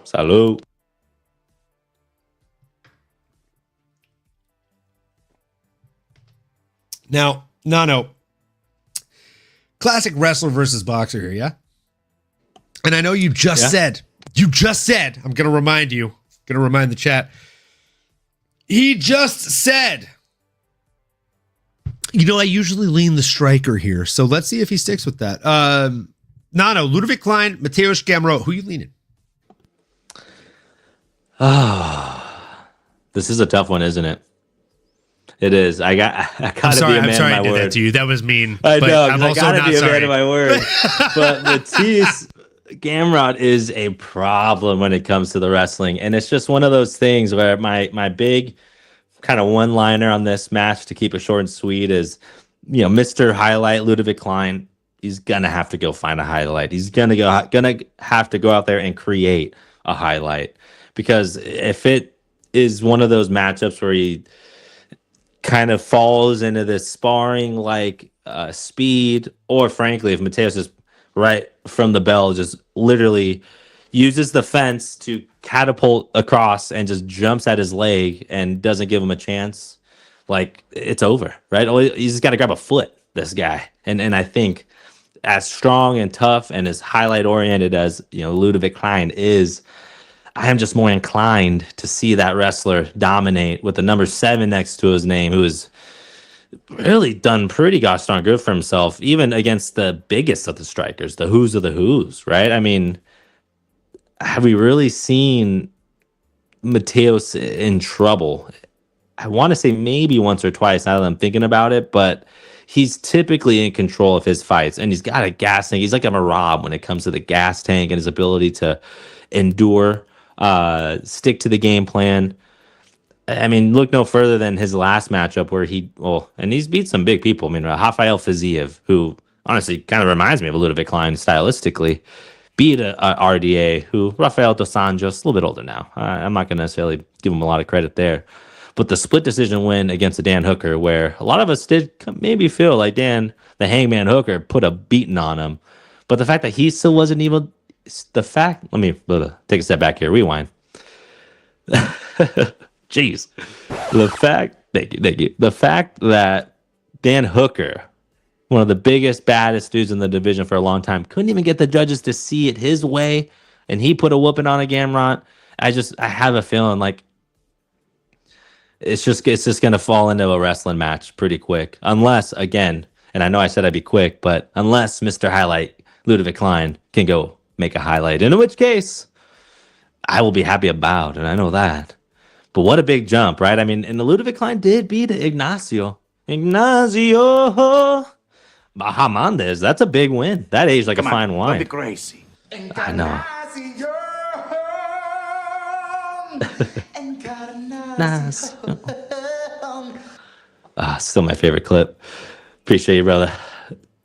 Salud. Now, Nano, classic wrestler versus boxer here, yeah? And I know you just said, I'm going to remind the chat. He just said, I usually lean the striker here. So let's see if he sticks with that. Nano, Ludovic Klein, Mateusz Gamrot. Who you leaning? This is a tough one, isn't it? It is. I gotta be a man of my word. That to you. That was mean. I know. I'm also not sorry. A man of my word. But Mateusz Gamrot is a problem when it comes to the wrestling, and it's just one of those things where my big kind of one-liner on this match to keep it short and sweet is, Mr. Highlight Ludovic Klein. He's gonna have to go find a highlight. He's gonna have to go out there and create a highlight because if it is one of those matchups where he kind of falls into this sparring like speed, or frankly, if Mateusz is right from the bell, just literally uses the fence to catapult across and just jumps at his leg and doesn't give him a chance, like it's over, right? He's just got to grab a foot, this guy. And I think as strong and tough and as highlight oriented as, you know, Ludovic Klein is, I am just more inclined to see that wrestler dominate with the number 7 next to his name, who has really done pretty gosh darn good for himself, even against the biggest of the strikers, the who's of the who's, right? I mean, have we really seen Mateusz in trouble? I want to say maybe once or twice now that I'm thinking about it, but he's typically in control of his fights, and he's got a gas tank. He's like a Marab when it comes to the gas tank and his ability to endure, stick to the game plan. I mean, look no further than his last matchup where and he's beat some big people. I mean, Rafael Fiziev, who honestly kind of reminds me of a Ludovic Klein stylistically, beat a RDA, who Rafael dos Anjos, a little bit older now. I'm not going to necessarily give him a lot of credit there. But the split decision win against the Dan Hooker, where a lot of us did maybe feel like Dan, the Hangman Hooker, put a beating on him. But the fact that he still wasn't even, let me take a step back here, rewind. Jeez. Thank you. The fact that Dan Hooker, one of the biggest, baddest dudes in the division for a long time, couldn't even get the judges to see it his way, and he put a whooping on a Gamrot. I have a feeling like it's just going to fall into a wrestling match pretty quick. Unless, again, and I know I said I'd be quick, but unless Mr. Highlight, Ludovic Klein, can go make a highlight, in which case I will be happy about, and I know that. But what a big jump, right? I mean, and the Ludovic Klein did beat Ignacio Bahamondes. That's a big win. That aged like a fine wine. Don't be crazy. I know. Nice. Still my favorite clip. Appreciate you, brother.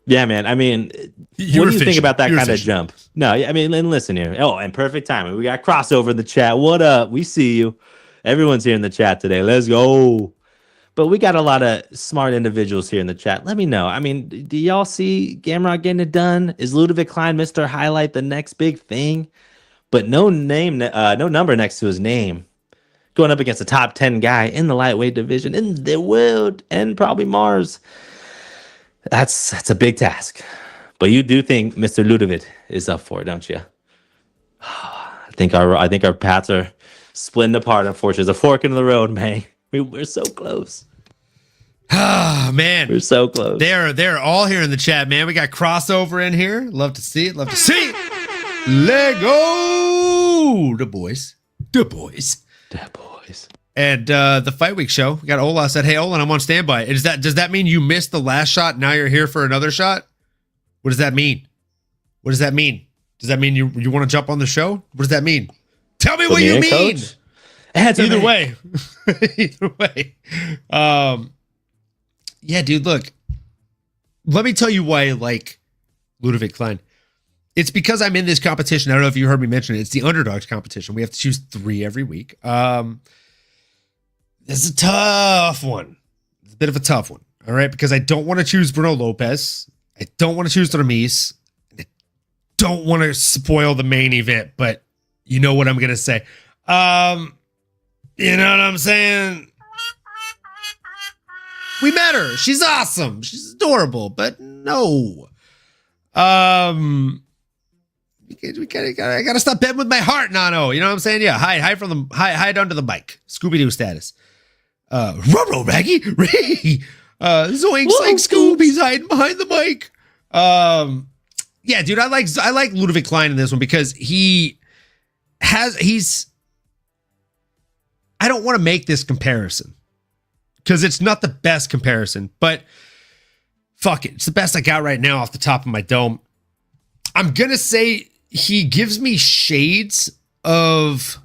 Yeah, man. I mean, what do you think about that kind of jump? No, I mean, and listen here. Oh, and perfect timing. We got crossover in the chat. What up? We see you. Everyone's here in the chat today. Let's go. But we got a lot of smart individuals here in the chat. Let me know. I mean, do y'all see Gamrot getting it done? Is Ludovic Klein Mr. Highlight the next big thing? But no number next to his name. Going up against a top 10 guy in the lightweight division in the world and probably Mars. That's a big task. But you do think Mr. Ludovic is up for it, don't you? I think our paths are splitting apart, unfortunately. There's a fork in the road, man. We're so close. Ah, man. We're so close. They're all here in the chat, man. We got crossover in here. Love to see it. Let go. The boys. And the Fight Week show, we got Ola said, "Hey, Olan, I'm on standby." Does that mean you missed the last shot? Now you're here for another shot? What does that mean? Does that mean you want to jump on the show? What does that mean? Tell me what you mean. Either way. Yeah, dude, look. Let me tell you why I like Ludovic Klein. It's because I'm in this competition. I don't know if you heard me mention it. It's the underdogs competition. We have to choose 3 every week. This is a tough one. It's a bit of a tough one. All right. Because I don't want to choose Bruno Lopes. I don't want to choose Ramiz. I don't want to spoil the main event, but you know what I'm going to say. You know what I'm saying? We met her. She's awesome. She's adorable, but no. I gotta stop betting with my heart, Nano. You know what I'm saying? Yeah, hide under the mic. Scooby-Doo status. Ruh-roh, Raggy. Zoink, like Scooby's hiding behind the mic. Yeah, dude, I like Ludovic Klein in this one because I don't want to make this comparison because it's not the best comparison, but fuck it. It's the best I got right now off the top of my dome. I'm going to say he gives me shades of,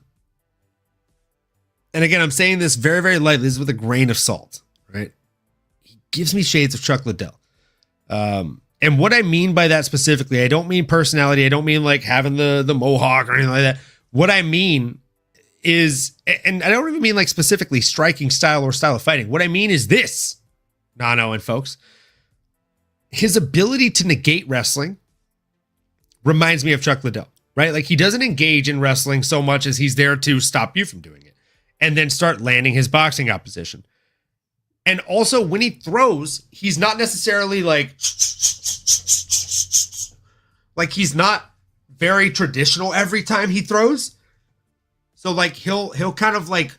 and again, I'm saying this very, very lightly. This is with a grain of salt, right? He gives me shades of Chuck Liddell. And what I mean by that specifically, I don't mean personality. I don't mean like having the mohawk or anything like that. What I mean is, and I don't even mean like specifically striking style or style of fighting. What I mean is this, Nano and folks, his ability to negate wrestling reminds me of Chuck Liddell, right? Like he doesn't engage in wrestling so much as he's there to stop you from doing it and then start landing his boxing opposition. And also when he throws, he's not necessarily like he's not very traditional every time he throws. So like he'll kind of like,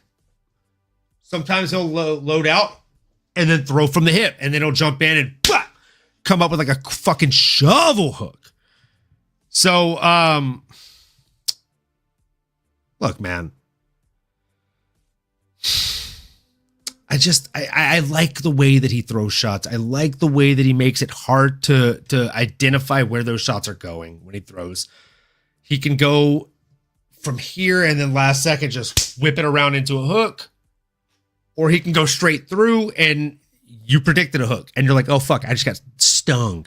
sometimes he'll load out and then throw from the hip, and then he'll jump in and come up with like a fucking shovel hook. So, look, man, I like the way that he throws shots. I like the way that he makes it hard to identify where those shots are going when he throws. He can go from here and then last second just whip it around into a hook, or he can go straight through and you predicted a hook and you're like, oh fuck, I just got stung.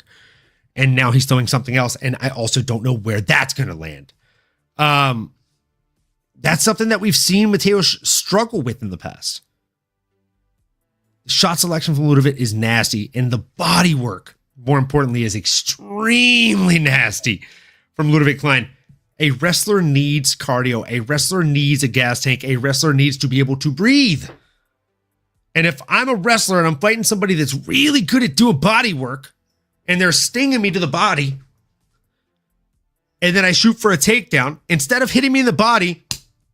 And now he's throwing something else, and I also don't know where that's going to land. That's something that we've seen Mateusz struggle with in the past. The shot selection from Leavitt is nasty, and the body work, more importantly, is extremely nasty from Leavitt Klein. A wrestler needs cardio. A wrestler needs a gas tank. A wrestler needs to be able to breathe. And if I'm a wrestler and I'm fighting somebody that's really good at doing body work, and they're stinging me to the body, and then I shoot for a takedown, instead of hitting me in the body,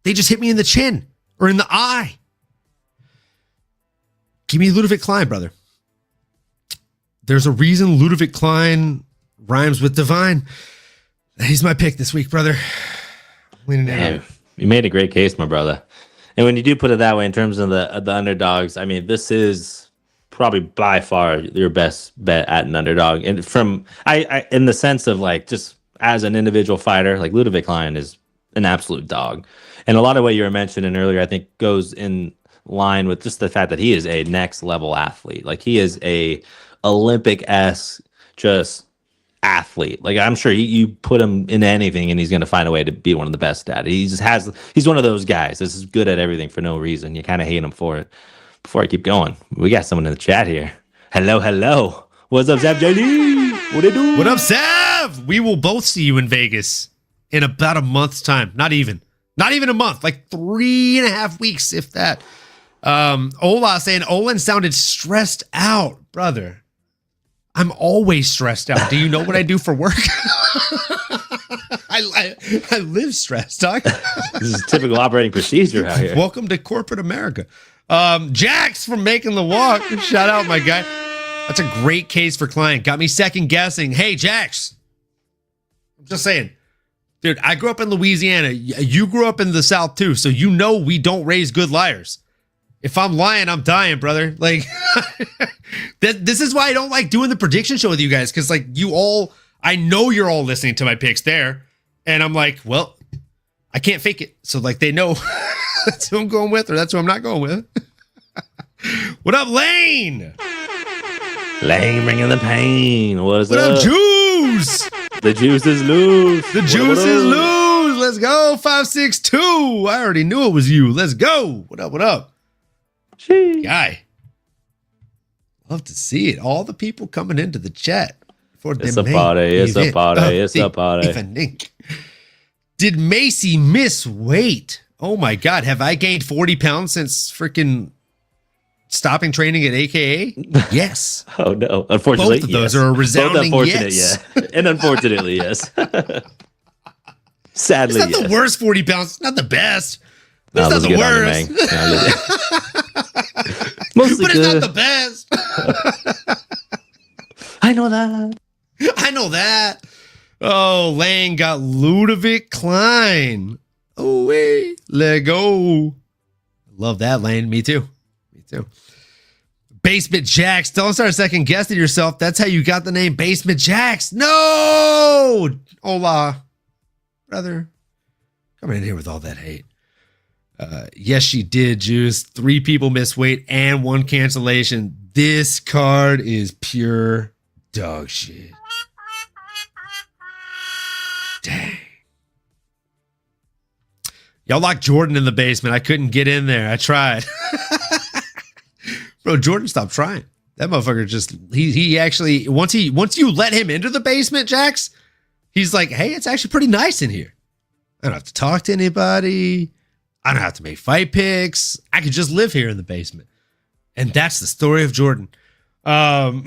they just hit me in the chin or in the eye. Give me Leavitt Klein, brother. There's a reason Leavitt Klein rhymes with divine. He's my pick this week, brother. Man, you made a great case, my brother. And when you do put it that way, in terms of the underdogs, I mean, this is probably by far your best bet at an underdog. And from I in the sense of like, just as an individual fighter, like Leavitt Klein is an absolute dog. And a lot of what you were mentioning earlier, I think goes in line with just the fact that he is a next level athlete. Like he is a Olympic-esque just athlete. Like I'm sure you put him in anything and he's going to find a way to be one of the best at it. He's one of those guys that's just good at everything for no reason. You kind of hate him for it. Before I keep going, we got someone in the chat here. Hello. What's up, Sav JD? What it do? What up, Sav? We will both see you in Vegas in about a month's time. Not even a month, like 3.5 weeks, if that. Ola saying Olin sounded stressed out, brother. I'm always stressed out. Do you know what I do for work? I live stressed, dog. This is typical operating procedure out here. Welcome to corporate America. Jax from Making the Walk. Shout out, my guy. That's a great case for Klein. Got me second guessing. Hey, Jax. I'm just saying. Dude, I grew up in Louisiana. You grew up in the South too, so you know we don't raise good liars. If I'm lying, I'm dying, brother. Like, this is why I don't like doing the prediction show with you guys, because like I know you're all listening to my picks there, and I'm like, well, I can't fake it. So like they know that's who I'm going with, or that's who I'm not going with. What up, Lane? Lane bringing the pain. What up, Juice? The juice is loose. The juice is loose. Let's go. 562. I already knew it was you. Let's go. What up? Jeez. Guy. Love to see it. All the people coming into the chat. It's a party. It's a party. It's a party. Evening. Did Macy miss weight? Oh my God. Have I gained 40 pounds since freaking stopping training at AKA? Yes. Oh no. Unfortunately, both of those are a resounding yes. Yeah. And unfortunately, yes. Sadly, it's not the worst 40 pounds. Not the best. It's not the worst. Mostly but good. It's not the best. I know that. Oh, Lane got Leavitt Klein. Oh, wait. Let go. Love that, Lane. Me too. Basement Jax. Don't start second guessing yourself. That's how you got the name Basement Jax. No! Hola. Brother. Coming in here with all that hate. Yes, she did, Juice. 3 people missed weight and 1 cancellation. This card is pure dog shit. Dang. Y'all locked Jordan in the basement. I couldn't get in there. I tried. Bro, Jordan stopped trying. That motherfucker just, he actually, once you let him into the basement, Jax, he's like, hey, it's actually pretty nice in here. I don't have to talk to anybody. I don't have to make fight picks. I could just live here in the basement. And that's the story of Jordan. And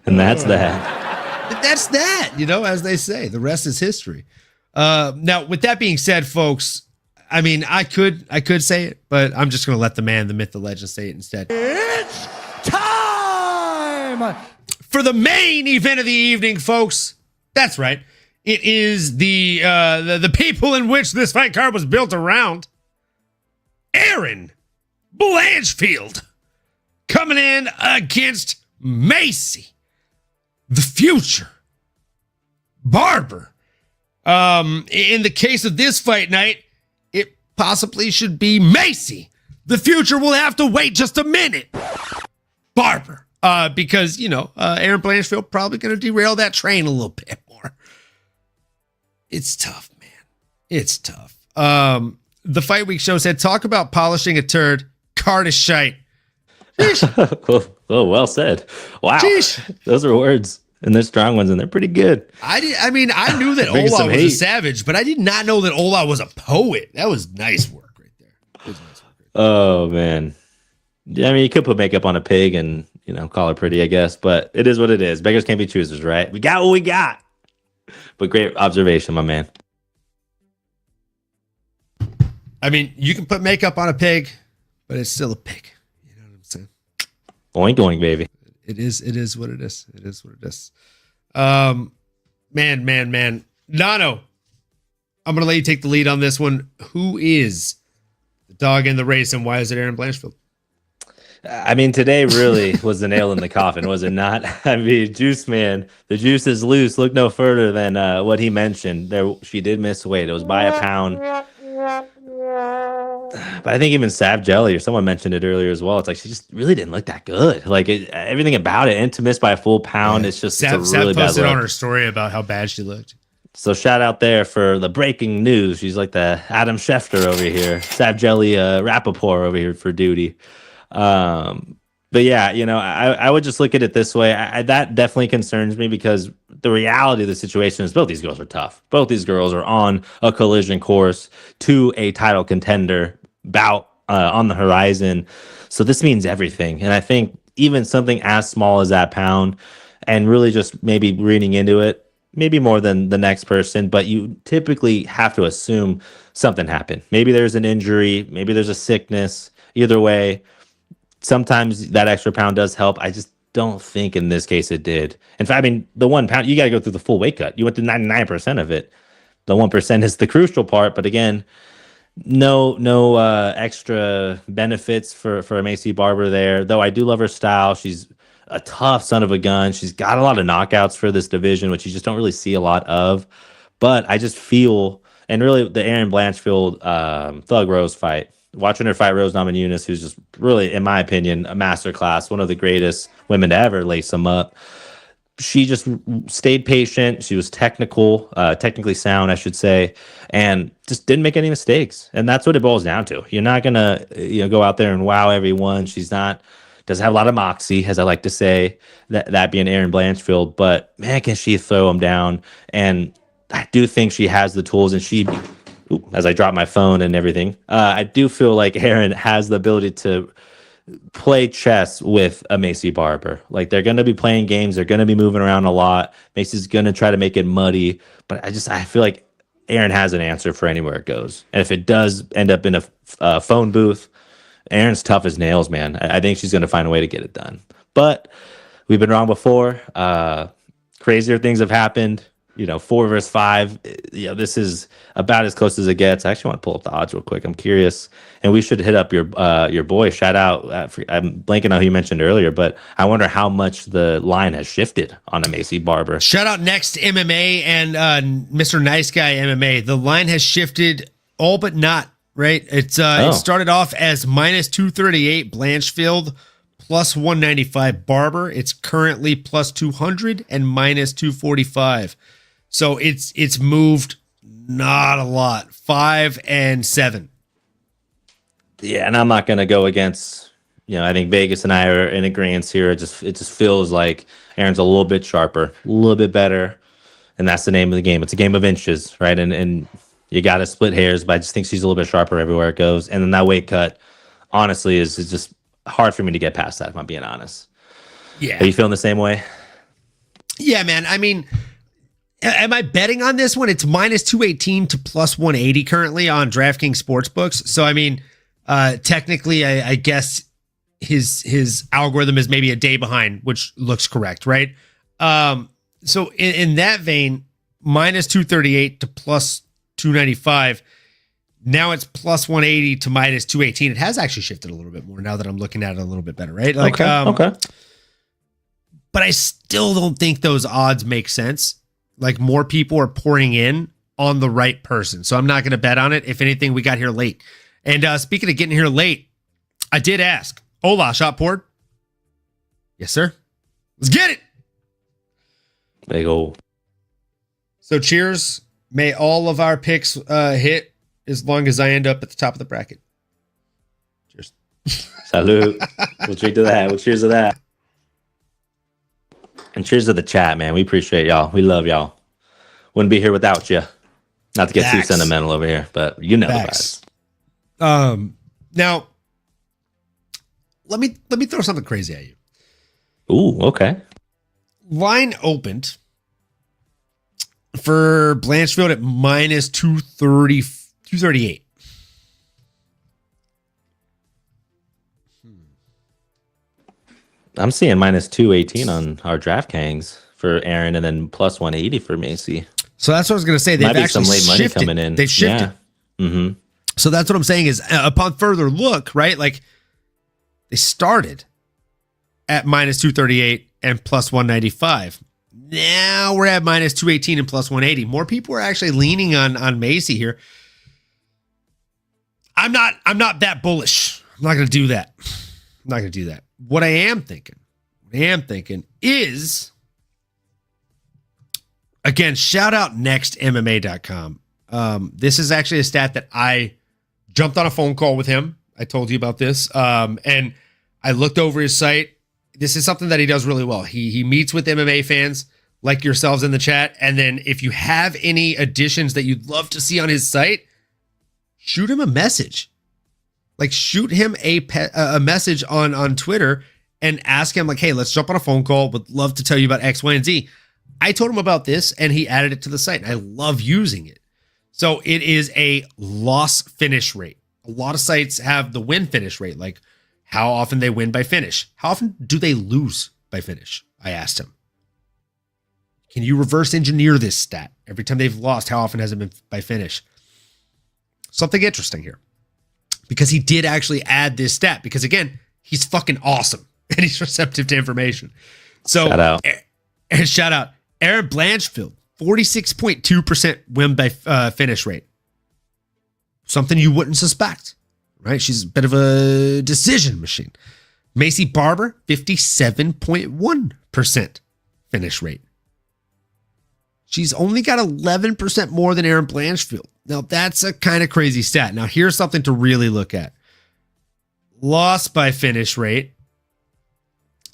that's that. That's that, as they say. The rest is history. Now, with that being said, folks, I mean, I could say it, but I'm just going to let the man, the myth, the legend say it instead. It's time for the main event of the evening, folks. That's right. It is the people in which this fight card was built around. Aaron Blanchfield coming in against Macy, the future Barber. In the case of this fight night, it possibly should be Macy. The future will have to wait just a minute. Barber. Because, Aaron Blanchfield probably going to derail that train a little bit more. It's tough, man. It's tough. The Fight Week show said, talk about polishing a turd. Card is shite. Oh, well said. Wow. Sheesh. Those are words. And they're strong ones, and they're pretty good. I knew that Bring some Ola was a hate. savage, but I did not know that Ola was a poet. That was nice work right there. Oh, man. Yeah, I mean, you could put makeup on a pig and, call her pretty, I guess. But it is what it is. Beggars can't be choosers, right? We got what we got. But great observation, my man. I mean, you can put makeup on a pig, but it's still a pig. You know what I'm saying? Oink, oink, baby. It is what it is. It is what it is. Man. Nano, I'm going to let you take the lead on this one. Who is the dog in the race, and why is it Aaron Blanchfield? I mean, today really was the nail in the coffin, was it not? I mean, Juice Man, the juice is loose. Look no further than what he mentioned. She did miss weight. It was by a pound. But I think even Sav Jelly or someone mentioned it earlier as well. It's like she just really didn't look that good. Like everything about it, and to miss by a full pound, it's just Sav it's a really bad posted look. on her story about how bad she looked. So shout out there for the breaking news. She's like the Adam Schefter over here. Sav Jelly Rappaport over here for duty. But yeah, I would just look at it this way. That definitely concerns me because the reality of the situation is both these girls are tough. Both these girls are on a collision course to a title contender bout on the horizon. So this means everything. And I think even something as small as that pound and really just maybe reading into it, maybe more than the next person, but you typically have to assume something happened. Maybe there's an injury, maybe there's a sickness. Either way, sometimes that extra pound does help. I just don't think in this case it did. In fact, I mean, the 1 pound, you got to go through the full weight cut. You went to 99% of it. The 1% is the crucial part. But again, no extra benefits for Macy Barber there. Though I do love her style. She's a tough son of a gun. She's got a lot of knockouts for this division, which you just don't really see a lot of. But I just feel, and really the Aaron Blanchfield Thug Rose fight, watching her fight Rose Namajunas, who's just really, in my opinion, a masterclass, one of the greatest women to ever lace them up. She just stayed patient. She was technically sound, I should say, and just didn't make any mistakes. And that's what it boils down to. You're not gonna, go out there and wow everyone. She's not, doesn't have a lot of moxie, as I like to say, that being Aaron Blanchfield. But man, can she throw him down? And I do think she has the tools, and she. As I drop my phone and everything, I do feel like Aaron has the ability to play chess with a Macy Barber. Like they're going to be playing games. They're going to be moving around a lot. Macy's going to try to make it muddy, but I feel like Aaron has an answer for anywhere it goes. And if it does end up in a phone booth, Aaron's tough as nails, man. I think she's going to find a way to get it done. But we've been wrong before. Crazier things have happened. 4 versus 5. This is about as close as it gets. I actually want to pull up the odds real quick. I'm curious, and we should hit up your boy. Shout out. I'm blanking on who you mentioned earlier, but I wonder how much the line has shifted on a Macy Barber. Shout out Next MMA and Mr. Nice Guy MMA. The line has shifted all but not. Right. It started off as minus 238 Blanchfield, plus 195 Barber. It's currently plus 200 and minus 245. So it's moved Not a lot. 5 and 7. Yeah, and I'm not going to go against, I think Vegas and I are in agreement here. It just feels like Aaron's a little bit sharper, a little bit better. And that's the name of the game. It's a game of inches, right? And you got to split hairs, but I just think she's a little bit sharper everywhere it goes. And then that weight cut, honestly, is just hard for me to get past that, if I'm being honest. Yeah. Are you feeling the same way? Yeah, man. I mean, am I betting on this one? It's minus 218 to plus 180 currently on DraftKings Sportsbooks. So, I mean, technically, I guess his algorithm is maybe a day behind, which looks correct, right? So in that vein, minus 238 to plus 295. Now it's plus 180 to minus 218. It has actually shifted a little bit more now that I'm looking at it a little bit better, right? Like, okay. But I still don't think those odds make sense. Like, more people are pouring in on the right person. So I'm not going to bet on it. If anything, we got here late. And speaking of getting here late, I did ask, Hola, shot poured? Yes, sir. Let's get it. Big ol'. So cheers. May all of our picks hit as long as I end up at the top of the bracket. Cheers. Salute. We'll drink to that. We'll cheers to that. And cheers to the chat, man. We appreciate y'all. We love y'all. Wouldn't be here without you. Not to get too sentimental over here, but you know Facts. that. Now, let me throw something crazy at you. Ooh, okay. Line opened for Blanchfield at minus 238. I'm seeing minus 218 on our DraftKings for Aaron and then plus 180 for Macy. So that's what I was going to say. They've Might be actually some late money shifted. coming in. They've shifted. Yeah. Mm-hmm. So that's what I'm saying is upon further look, right? Like, they started at minus 238 and plus 195. Now we're at minus 218 and plus 180. More people are actually leaning on Macy here. I'm not that bullish. I'm not going to do that. What I am thinking is, again, shout out nextmma.com. This is actually a stat that I jumped on a phone call with him. I told you about this. And I looked over his site. This is something that he does really well. He meets with MMA fans like yourselves in the chat. And then if you have any additions that you'd love to see on his site, shoot him a message. Like, shoot him a message on Twitter and ask him, like, hey, let's jump on a phone call. Would love to tell you about X, Y, and Z. I told him about this and he added it to the site. And I love using it. So it is a loss finish rate. A lot of sites have the win finish rate, like how often they win by finish. How often do they lose by finish? I asked him. Can you reverse engineer this stat? Every time they've lost, how often has it been by finish? Something interesting here. Because he did actually add this stat. Because again, he's fucking awesome. And he's receptive to information. So, shout out. Aaron Blanchfield, 46.2% win by finish rate. Something you wouldn't suspect, right? She's a bit of a decision machine. Macy Barber, 57.1% finish rate. She's only got 11% more than Aaron Blanchfield. Now, that's a kind of crazy stat. Now, here's something to really look at. Loss by finish rate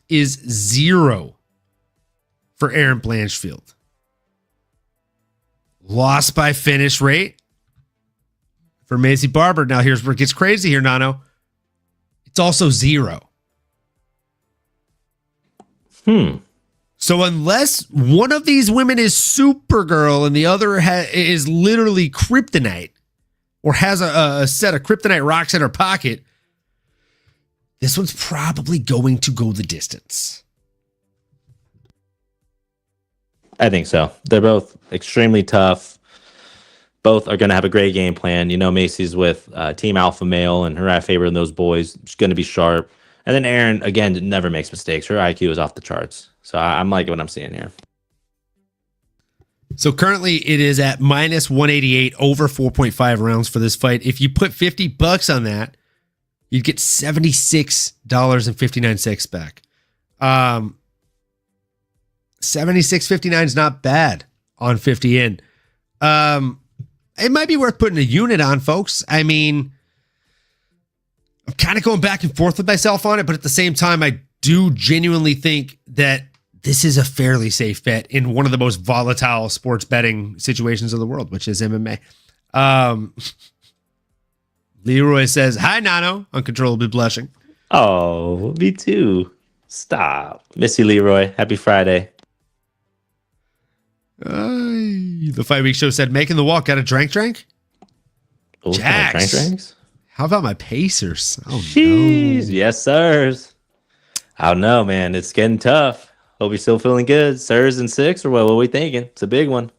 is 0 for Aaron Blanchfield. Loss by finish rate for Macy Barber. Now, here's where it gets crazy here, Nano. It's also 0. So unless one of these women is Supergirl and the other is literally kryptonite or has a set of kryptonite rocks in her pocket, this one's probably going to go the distance. I think so. They're both extremely tough. Both are going to have a great game plan. You know, Macy's with Team Alpha Male and her favorite in those boys. She's going to be sharp. And then Aaron, again, never makes mistakes. Her IQ is off the charts. So I'm liking what I'm seeing here. So currently it is at minus 188 over 4.5 rounds for this fight. If you put $50 on that, you'd get $76.59 back. $76.59 is not bad on 50 in. it might be worth putting a unit on, folks. I mean, I'm kind of going back and forth with myself on it, but at the same time, I do genuinely think that this is a fairly safe bet in one of the most volatile sports betting situations of the world, which is MMA. Leroy says, "Hi, Nano," uncontrollably blushing. Oh, me too. Stop. Miss you, Leroy. Happy Friday. The Fight Week Show said, "Making the walk. Got a drank? Oh, Jax. drinks? How about my Pacers? Oh, Jeez. no. Yes, sirs. I don't know, man. It's getting tough. Hope you're still feeling good. Sirs and 6, or what are we thinking? It's a big one.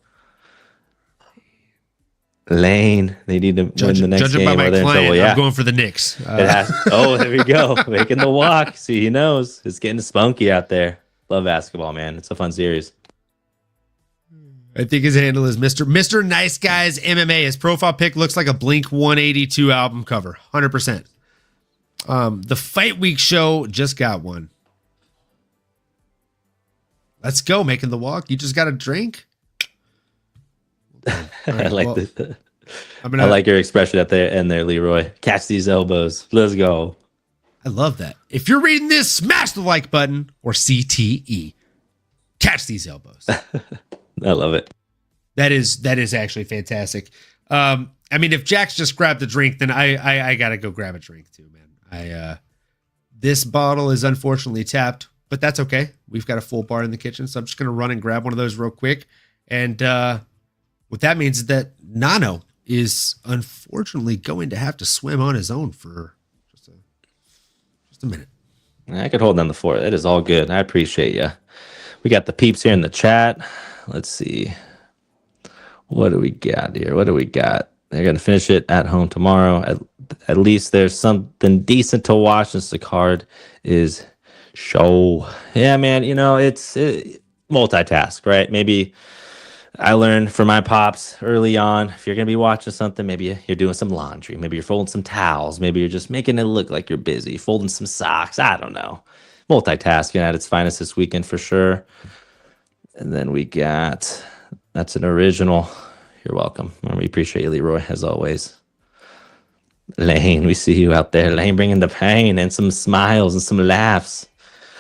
Lane, they need to win the next Judging game. by my Or they're in client, trouble. Yeah. I'm going for the Knicks. It has. Oh, there we go. Making the walk. See, he knows. It's getting spunky out there. Love basketball, man. It's a fun series. I think his handle is Mr. Nice Guys MMA. His profile pic looks like a Blink 182 album cover. 100%. The Fight Week Show just got one. Let's go. Making the walk. You just got a drink? Right, I like well, I like your expression at the end there, Leroy. Catch these elbows. Let's go. I love that. If you're reading this, smash the like button or CTE. Catch these elbows. I love it. That is actually fantastic. I mean, if Jack's just grabbed a drink, then I gotta go grab a drink too, man. This bottle is unfortunately tapped, but that's okay. We've got a full bar in the kitchen, so I'm just gonna run and grab one of those real quick. And what that means is that Nano is unfortunately going to have to swim on his own for just a minute. I could hold down the fort. That is all good. I appreciate you. We got the peeps here in the chat. Let's see. What do we got here? What do we got? They're going to finish it at home tomorrow. At least there's something decent to watch since the card is show. Yeah, man, it's multitask, right? Maybe I learned from my pops early on, if you're going to be watching something, maybe you're doing some laundry. Maybe you're folding some towels. Maybe you're just making it look like you're busy, folding some socks. I don't know. Multitasking at its finest this weekend for sure. And then we got, that's an original. You're welcome. We appreciate you, Leroy, as always. Lane, we see you out there. Lane bringing the pain and some smiles and some laughs.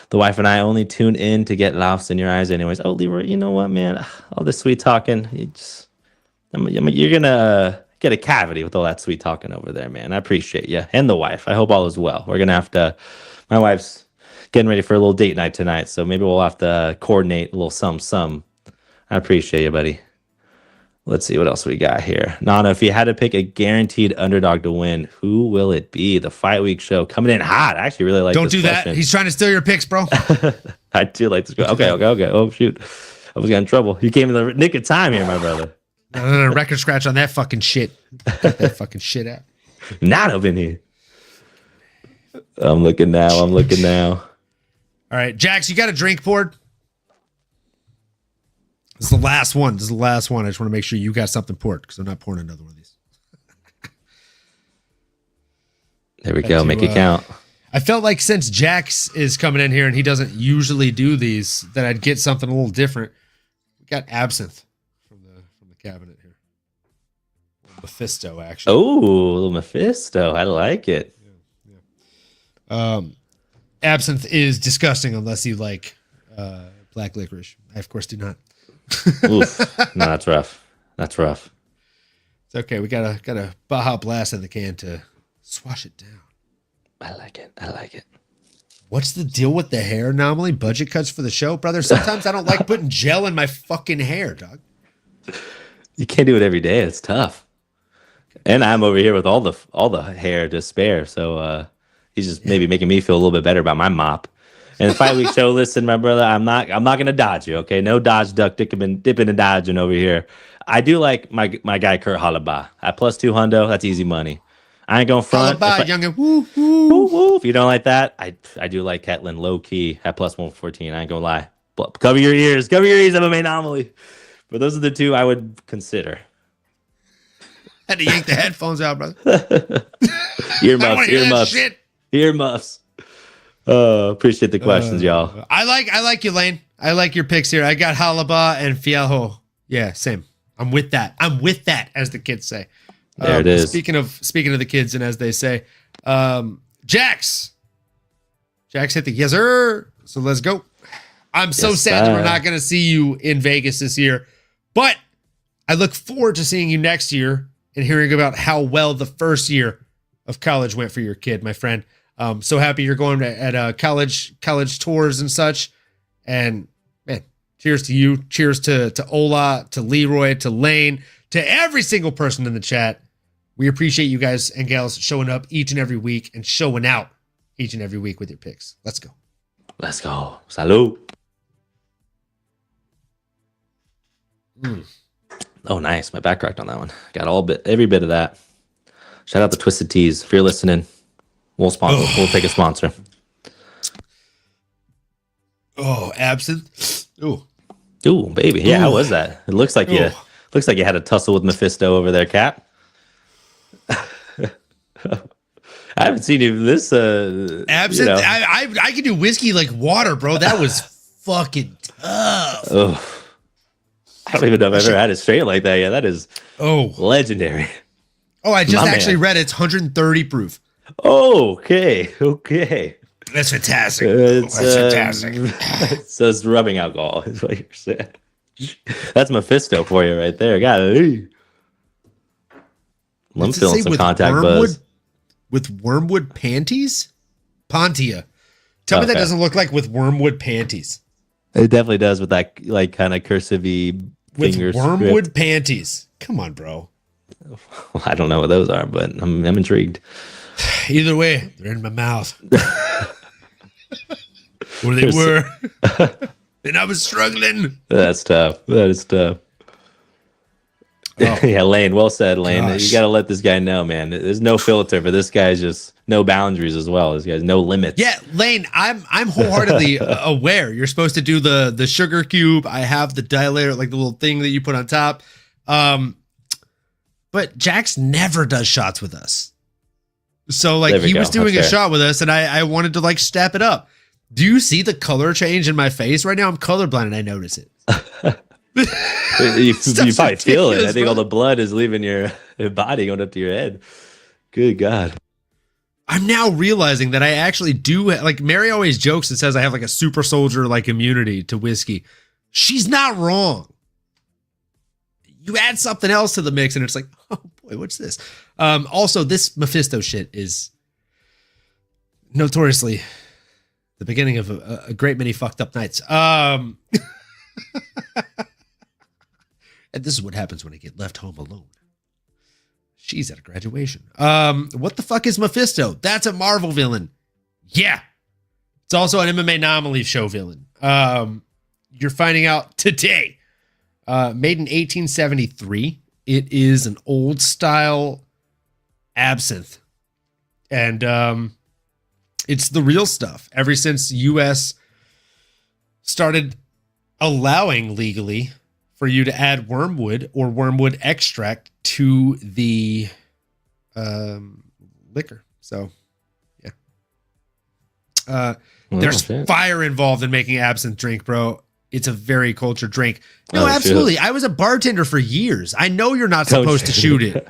The wife and I only tune in to get laughs in your eyes anyways. Oh, Leroy, you know what, man? All this sweet talking, you're going to get a cavity with all that sweet talking over there, man. I appreciate you. And the wife. I hope all is well. We're going to have to, my wife's getting ready for a little date night tonight, so maybe we'll have to coordinate a little some. I appreciate you, buddy. Let's see what else we got here. Nana, if you had to pick a guaranteed underdog to win, who will it be? The Fight Week Show coming in hot. I actually really like this question. Don't do that. He's trying to steal your picks, bro. I do like this. Okay. Oh, shoot. I was getting in trouble. You came in the nick of time here, my brother. No, record scratch on that fucking shit. Get that fucking shit out. Not up in here. I'm looking now. All right, Jax, you got a drink poured? This is the last one. I just want to make sure you got something poured because I'm not pouring another one of these. There we go. Make it count. I felt like since Jax is coming in here and he doesn't usually do these, that I'd get something a little different. We got absinthe from the cabinet here. Mephisto, actually. Oh, a little Mephisto. I like it. Yeah. Absinthe is disgusting unless you like black licorice. I, of course, do not. Oof. No, that's rough. It's okay. We got a Baja Blast in the can to swash it down. I like it. What's the deal with the hair anomaly? Budget cuts for the show, brother? Sometimes I don't like putting gel in my fucking hair, dog. You can't do it every day. It's tough. And I'm over here with all the hair to spare. So he's just maybe making me feel a little bit better about my mop. And the Fight Week Show, listen, my brother, I'm not gonna dodge you, okay? No dodge, duck, dipping and dodging over here. I do like my guy Kurt Holobaugh at +2 hundo. That's easy money. I ain't going front. Youngin, woo, woo. Woo, woo. If you don't like that, I do like Ketlen low key at +114. I ain't gonna lie. But cover your ears, MMAnomaly. But those are the two I would consider. Had to yank the headphones out, brother. Earmuffs. Appreciate the questions, y'all. I like you, Lane. I like your picks here. I got Holobaugh and Filho. Yeah, same. I'm with that. I'm with that, as the kids say. There it is. Speaking of the kids, and as they say, Jax hit the yes sir. So let's go. I'm so sad that we're not going to see you in Vegas this year, but I look forward to seeing you next year and hearing about how well the first year of college went for your kid, my friend. So happy you're going at college tours and such. And man, cheers to you. Cheers to Ola, to Leroy, to Lane, to every single person in the chat. We appreciate you guys and gals showing up each and every week and showing out each and every week with your picks. Let's go. Let's go. Salud. Oh, nice. My back cracked on that one. Got every bit of that. Shout out to Twisted Teas. If you're listening, we'll take a sponsor. Oh, absinthe. Ooh, baby. Yeah, how was that? It looks like you had a tussle with Mephisto over there, Cap. I haven't seen even this. Absinthe. You know. I can do whiskey like water, bro. That was fucking tough. Oh, I don't even know if I've ever had it straight like that. Yeah, that is legendary. Oh, I just actually read it's 130 proof. Okay. That's fantastic. That's fantastic. So it's rubbing alcohol, is what you're saying. That's Mephisto for you right there. I'm feeling some contact buzz. With wormwood panties? Pontia. Tell me that doesn't look like with wormwood panties. It definitely does with that like kind of cursive-y with wormwood panties. Come on, bro. Well, I don't know what those are, but I'm intrigued. Either way, they're in my mouth. Or they were. And I was struggling. That's tough. That is tough. Oh. Yeah, Lane. Well said, Lane. Gosh. You got to let this guy know, man. There's no filter, but this guy's just no boundaries as well. This guy's no limits. Yeah, Lane. I'm wholeheartedly aware. You're supposed to do the sugar cube. I have the dilator, like the little thing that you put on top. But Jax never does shots with us. So like he was doing a shot with us, and I wanted to like step it up. Do you see the color change in my face right now? I'm colorblind, and I notice it. you probably feel it. I think all the blood is leaving your body, going up to your head. Good God. I'm now realizing that I actually do, like Mary always jokes and says I have like a super soldier like immunity to whiskey. She's not wrong. You add something else to the mix and it's like, oh boy, what's this? Also, this Mephisto shit is notoriously the beginning of a great many fucked up nights. And this is what happens when I get left home alone. She's at a graduation. What the fuck is Mephisto? That's a Marvel villain. Yeah. It's also an MMAnomaly Show villain. You're finding out today. Made in 1873. It is an old style absinthe. And it's the real stuff. Ever since US started allowing legally for you to add wormwood or wormwood extract to the liquor. So, yeah. There's fire involved in making absinthe drink, bro. It's a very cultured drink. No, absolutely. Shit. I was a bartender for years. I know you're not supposed to shoot it.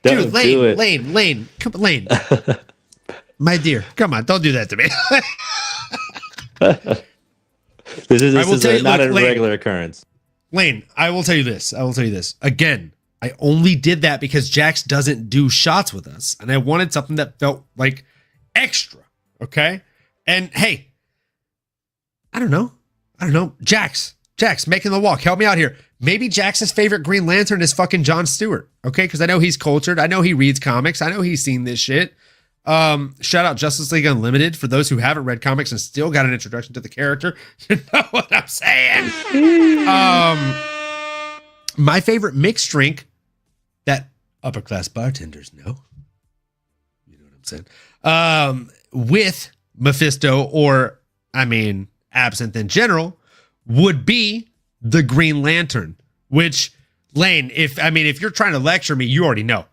Dude, Lane, come on, Lane. My dear, come on, don't do that to me. This is not a regular occurrence. Lane, I will tell you this. Again, I only did that because Jax doesn't do shots with us. And I wanted something that felt like extra. Okay. And hey, I don't know. Jax, making the walk. Help me out here. Maybe Jax's favorite Green Lantern is fucking Jon Stewart. Okay. Because I know he's cultured. I know he reads comics. I know he's seen this shit. Shout out Justice League Unlimited for those who haven't read comics and still got an introduction to the character. You know what I'm saying? My favorite mixed drink that upper class bartenders know. You know what I'm saying? With Mephisto or absinthe in general would be the Green Lantern, which Lane, if you're trying to lecture me, you already know.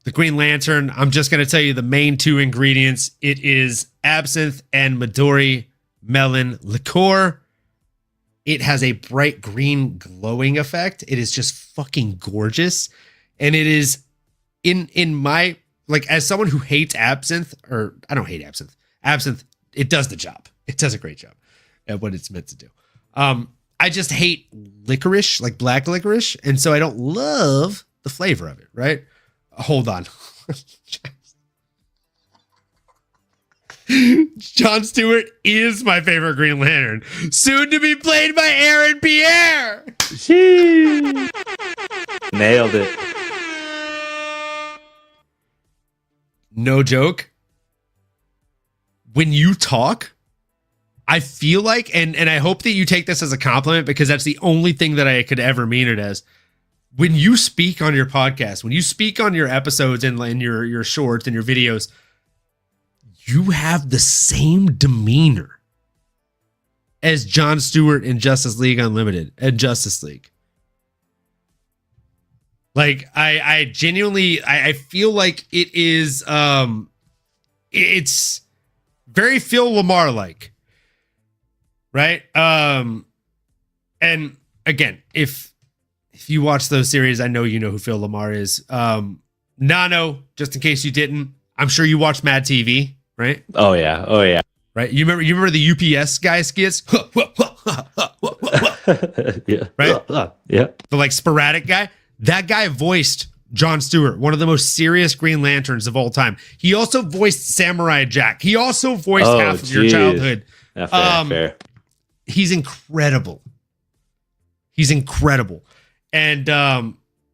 The Green Lantern, I'm just going to tell you the main two ingredients. It is absinthe and Midori melon liqueur. it has a bright green glowing effect. It is just fucking gorgeous. And it is in my, like, as someone who hates absinthe, or I don't hate absinthe. Absinthe, it does the job. It does a great job at what it's meant to do. I just hate licorice, like black licorice. And so I don't love the flavor of it, right? Hold on. Jon Stewart is my favorite Green Lantern, soon to be played by Aaron Pierre. Sheesh. Nailed it. No joke. When you talk, I feel like, and I hope that you take this as a compliment, because that's the only thing that I could ever mean it as. When you speak on your podcast, when you speak on your episodes and in your shorts and your videos, you have the same demeanor as Jon Stewart in Justice League Unlimited and Justice League. Like, I genuinely, I feel like it is, it's very Phil Lamar-like, right? And again, if you watch those series, I know you know who Phil Lamar is. Nano, just in case you didn't, I'm sure you watched Mad TV, right? Oh yeah. Right? You remember the UPS guy skits? Yeah. Right? Yeah. The like sporadic guy. That guy voiced Jon Stewart, one of the most serious Green Lanterns of all time. He also voiced Samurai Jack. He also voiced half of your childhood. Yeah, fair. He's incredible. And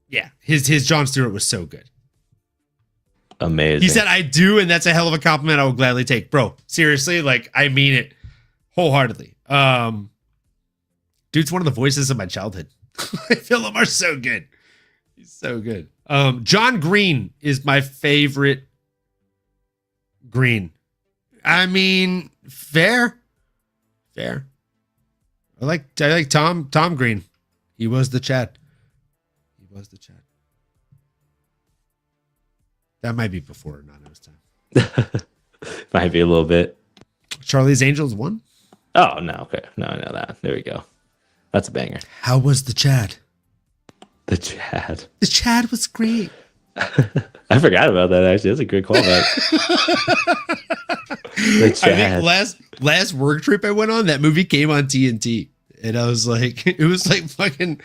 yeah, his Jon Stewart was so good. Amazing. He said, I do, and that's a hell of a compliment I will gladly take. Bro, seriously, like, I mean it wholeheartedly. Dude's one of the voices of my childhood. Phil Lamar's so good. He's so good. John Green is my favorite Green. I mean, fair. I like Tom Green. He was the Chad. That might be before Nano's time. Might be a little bit. Charlie's Angels won? Oh, no. Okay. No, I know that. There we go. That's a banger. How was the Chad? The Chad. The Chad was great. I forgot about that, actually. That's a good callback. The Chad. I think last work trip I went on, that movie came on TNT. And I was like, it was like fucking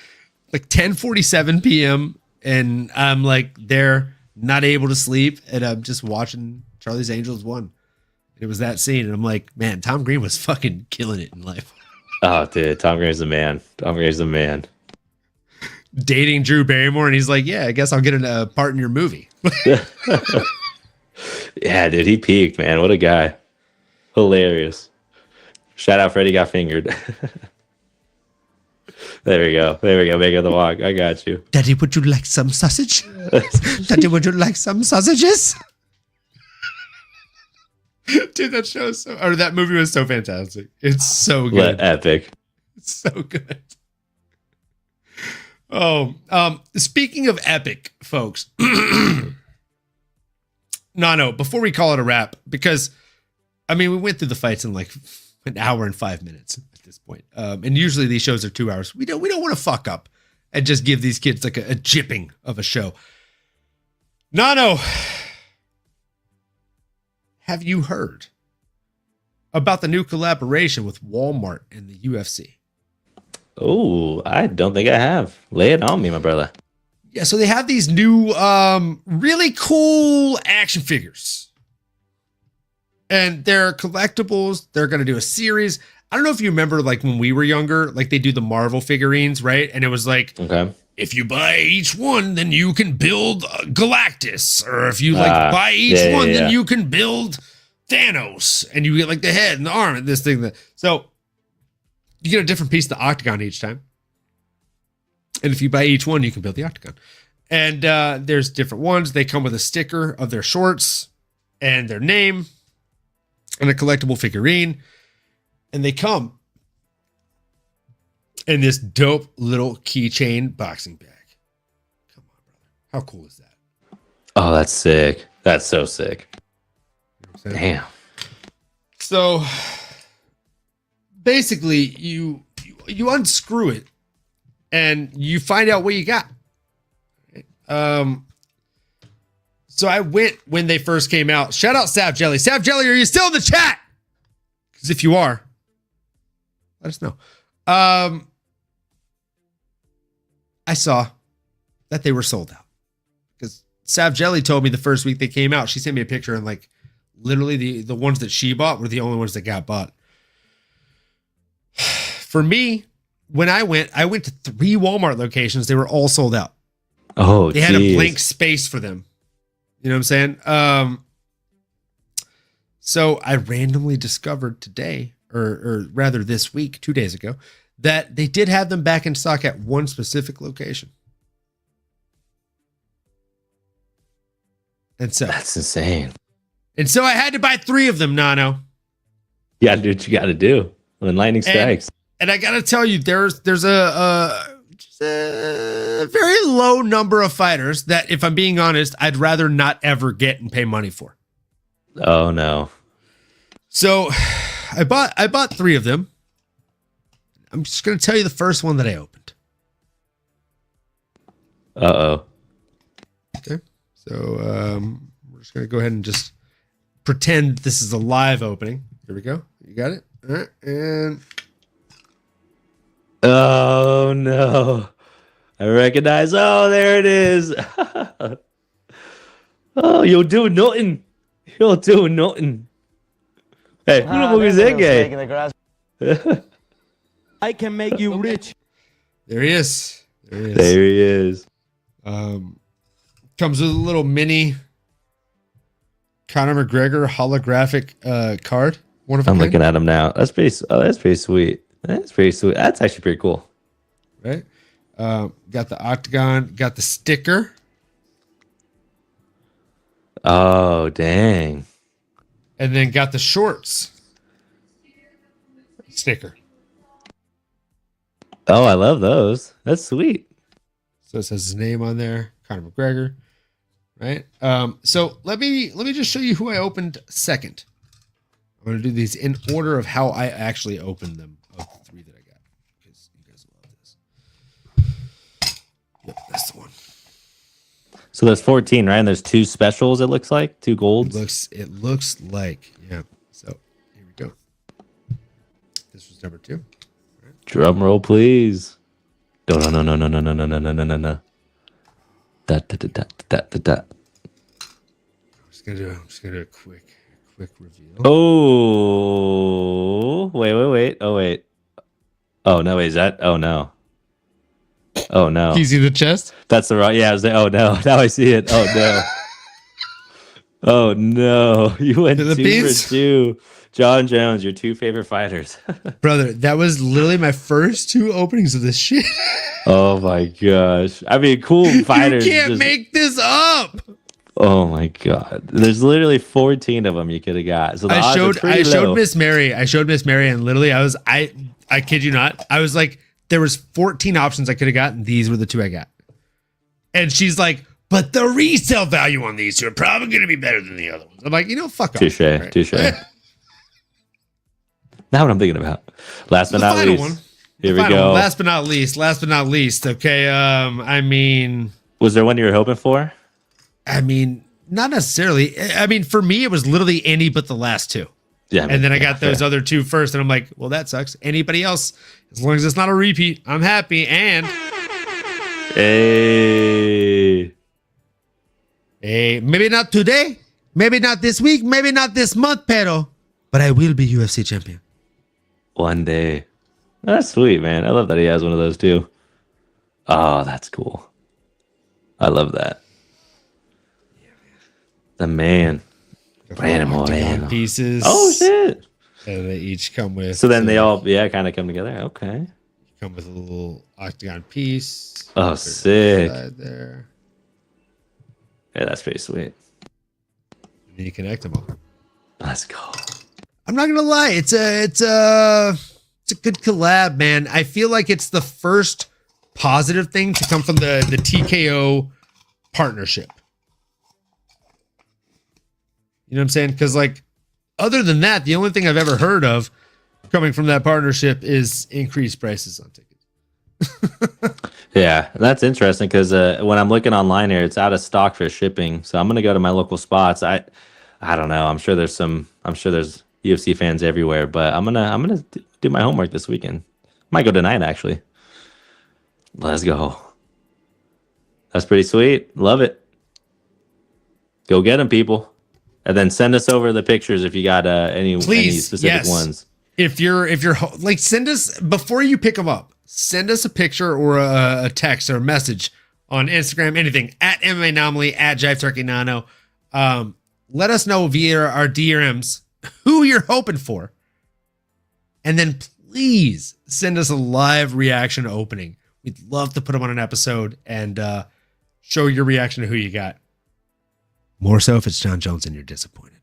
like 10:47 p.m. And I'm like there, not able to sleep. And I'm just watching Charlie's Angels 1. It was that scene. And I'm like, man, Tom Green was fucking killing it in life. Oh, dude. Tom Green's the man. Dating Drew Barrymore. And he's like, yeah, I guess I'll get a part in your movie. Yeah, dude. He peaked, man. What a guy. Hilarious. Shout out Freddie Got Fingered. There we go. Making the walk. I got you. Daddy, would you like some sausage? Daddy, would you like some sausages? Dude, that movie was so fantastic. It's so good. Epic. It's so good. Oh, speaking of epic, folks. No, before we call it a wrap, because I mean, we went through the fights in like an hour and 5 minutes at this point. And usually these shows are 2 hours. We don't want to fuck up and just give these kids like a jipping of a show. No. Have you heard about the new collaboration with Walmart and the UFC? Oh, I don't think I have. Lay it on me, my brother. Yeah, so they have these new really cool action figures. And they're collectibles. They're going to do a series. I don't know if you remember, like, when we were younger, like, they do the Marvel figurines, right? And it was like, okay, if you buy each one, then you can build Galactus. Or if you, buy each one, then you can build Thanos. And you get, like, the head and the arm and this thing. So you get a different piece of the octagon each time. And if you buy each one, you can build the octagon. And there's different ones. They come with a sticker of their shorts and their name and a collectible figurine. And they come in this dope little keychain boxing bag. Come on, brother. How cool is that? Oh, that's sick. That's so sick. You know Damn. So basically, you you unscrew it and you find out what you got. So I went when they first came out. Shout out Sav Jelly. Sav Jelly, are you still in the chat? Because if you are, let us know. I saw that they were sold out. Because Sav Jelly told me the first week they came out, she sent me a picture and like literally the ones that she bought were the only ones that got bought. For me, when I went to 3 Walmart locations. They were all sold out. Oh, they had a blank space for them. You know what I'm saying? So I randomly discovered today, or rather this week, 2 days ago, that they did have them back in stock at one specific location. And so that's insane. And so I had to buy 3 of them, Nano. Yeah, do what you got to do when lightning strikes. And I got to tell you, there's a very low number of fighters that, if I'm being honest, I'd rather not ever get and pay money for. Oh no. So I bought 3 of them. I'm just going to tell you the first one that I opened. Uh-oh. Okay. So we're just going to go ahead and just pretend this is a live opening. Here we go. You got it? All right. And oh no. I recognize. Oh, there it is. Oh, you're doing nothing. You're doing nothing. Hey, who the fuck is that guy? I can make you rich. There he is. There he is. Comes with a little mini Conor McGregor holographic card. I'm looking at him now. That's pretty sweet. That's pretty sweet. That's actually pretty cool. Right? Got the octagon, got the sticker. Oh, dang. And then got the shorts sticker. Oh, I love those. That's sweet. So it says his name on there, Conor McGregor. Right? So let me just show you who I opened second. I'm going to do these in order of how I actually opened them of the 3 that I got, because you guys love this. Yep, that's the one. So there's 14, right? And there's 2 specials, it looks like. 2 golds. It looks like, yeah. So here we go. This was number 2. Right. Drum roll, please. No. Da. I'm just gonna do a quick reveal. Oh, wait. Oh, wait. Oh, no, wait, is that? Oh, no. Oh, no. Can you see the chest? That's the right. Yeah, I was like, oh, no. Now I see it. Oh, no. Oh, no. You went 2 for 2. John Jones, your 2 favorite fighters. Brother, that was literally my first 2 openings of this shit. Oh, my gosh. I mean, cool fighters. You can't make this up. Oh my god! There's literally 14 of them you could have got. So I showed Miss Mary. And literally, I kid you not. I was like, there was 14 options I could have gotten. These were the 2 I got. And she's like, but the resale value on these 2 are probably going to be better than the other ones. I'm like, fuck off. Touche. Not what I'm thinking about. Last but not least. Here we go. Last but not least. Okay. I mean, was there one you were hoping for? I mean, not necessarily. I mean, for me, it was literally any but the last 2. Yeah. And then I got those other 2 first, and I'm like, well, that sucks. Anybody else, as long as it's not a repeat, I'm happy. And hey, maybe not today, maybe not this week, maybe not this month, but I will be UFC champion one day. That's sweet, man. I love that he has one of those too. Oh, that's cool. I love that. The man. Brahimaj pieces. Oh shit! And they each come with. So then they all, kind of come together. Okay. Come with a little octagon piece. Oh, sick! There. Yeah, that's pretty sweet. And then you connect them all. Let's go. I'm not gonna lie. It's a good collab, man. I feel like it's the first positive thing to come from the TKO partnership. You know what I'm saying? Because, like, other than that, the only thing I've ever heard of coming from that partnership is increased prices on tickets. Yeah, that's interesting because when I'm looking online here, it's out of stock for shipping. So I'm gonna go to my local spots. I don't know. I'm sure there's UFC fans everywhere, but I'm gonna do my homework this weekend. Might go tonight actually. Let's go. That's pretty sweet. Love it. Go get them, people, and then send us over the pictures if you got any specific ones. If you're like, send us before you pick them up. Send us a picture or a text or a message on Instagram, anything at MMAnomaly at JiveTurkeyNano. Let us know via our DRMs who you're hoping for, and then please send us a live reaction opening. We'd love to put them on an episode and show your reaction to who you got. More so if it's John Jones and you're disappointed.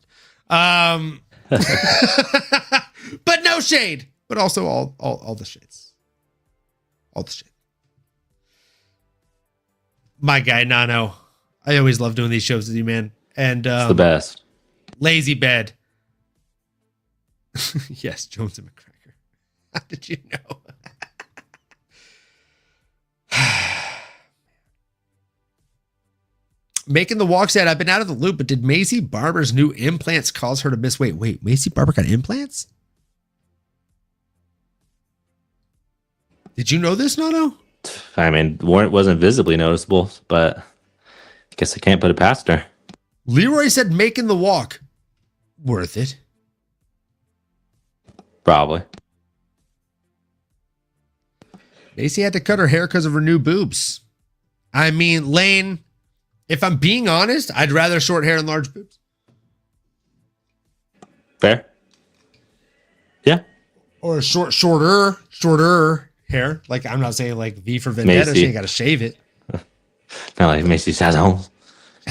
But no shade, but also all the shades. All the shade. My guy, Nano. I always love doing these shows with you, man. And it's the best. Lazy bed. Yes, Jones and McGregor. How did you know? Making the walk said, I've been out of the loop, but did Macy Barber's new implants cause her to miss weight? Wait, Macy Barber got implants? Did you know this, Nono? I mean, Warrant wasn't visibly noticeable, but I guess I can't put it past her. Leroy said making the walk. Worth it. Probably. Macy had to cut her hair because of her new boobs. I mean, Lane, if I'm being honest, I'd rather short hair and large boobs. Fair. Yeah. Or shorter hair. Like, I'm not saying like V for Vendetta. Macy. She ain't got to shave it. Not like Macy Chiasson. You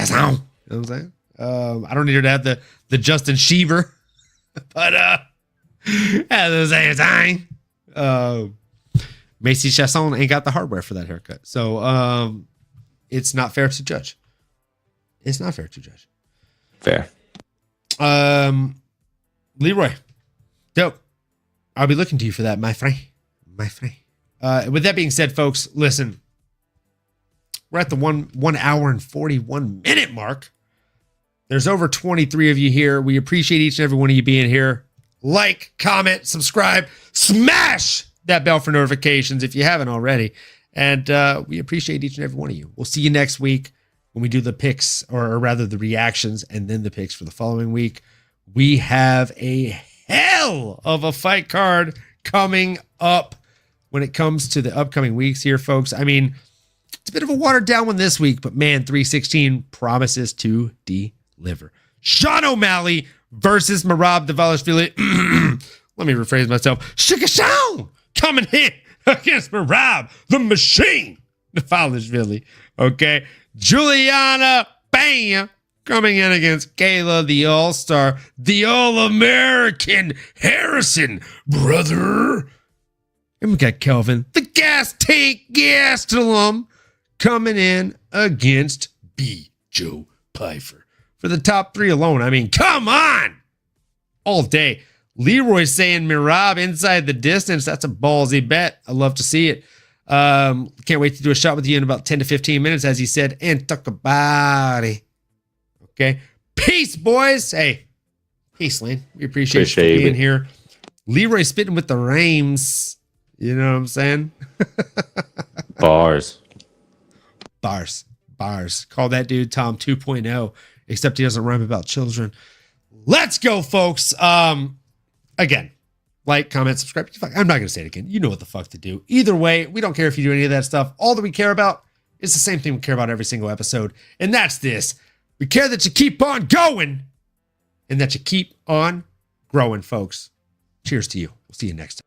know what I'm saying? I don't need her to have the Justin Sheaver. But at the same time, Macy Chiasson ain't got the hardware for that haircut. So it's not fair to judge. It's not fair to judge. Fair. Leroy. Dope. I'll be looking to you for that, my friend. My friend. With that being said, folks, listen. We're at the 1 hour and 41 minute mark. There's over 23 of you here. We appreciate each and every one of you being here. Like, comment, subscribe, smash that bell for notifications if you haven't already. And we appreciate each and every one of you. We'll see you next week when we do the picks, or rather the reactions, and then the picks for the following week. We have a hell of a fight card coming up when it comes to the upcoming weeks here, folks. I mean, it's a bit of a watered down one this week, but man, 316 promises to deliver. Sean O'Malley versus Merab Dvalishvili. Let me rephrase myself. Chiasson coming in against Merab, the machine, Dvalishvili. Okay. Juliana Bam coming in against Kayla, the All-Star, the All-American Harrison, brother. And we got Kelvin, the gas tank Gastelum, coming in against B. Joe Pfeiffer. For the top three alone, I mean, come on! All day. Leroy saying Merab inside the distance. That's a ballsy bet. I love to see it. Can't wait to do a shot with you in about 10 to 15 minutes, as he said, and talk about it. Okay. Peace, boys. Hey, peace, Lane. We appreciate you being here. Leroy spitting with the rhymes. You know what I'm saying? Bars. Call that dude Tom 2.0, except he doesn't rhyme about children. Let's go, folks. Again, like, comment, subscribe. I'm not going to say it again. You know what the fuck to do. Either way, we don't care if you do any of that stuff. All that we care about is the same thing we care about every single episode, and that's this. We care that you keep on going and that you keep on growing, folks. Cheers to you. We'll see you next time.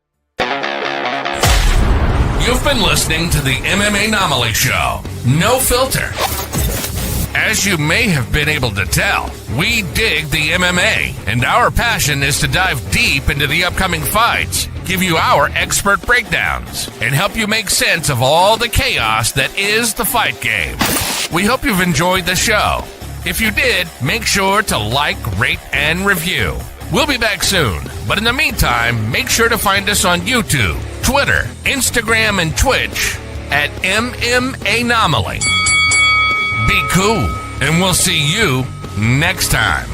You've been listening to the MMAnomaly Show. No filter. As you may have been able to tell, we dig the MMA, and our passion is to dive deep into the upcoming fights, give you our expert breakdowns, and help you make sense of all the chaos that is the fight game. We hope you've enjoyed the show. If you did, make sure to like, rate, and review. We'll be back soon. But in the meantime, make sure to find us on YouTube, Twitter, Instagram, and Twitch at MMAnomaly. Be cool, and we'll see you next time.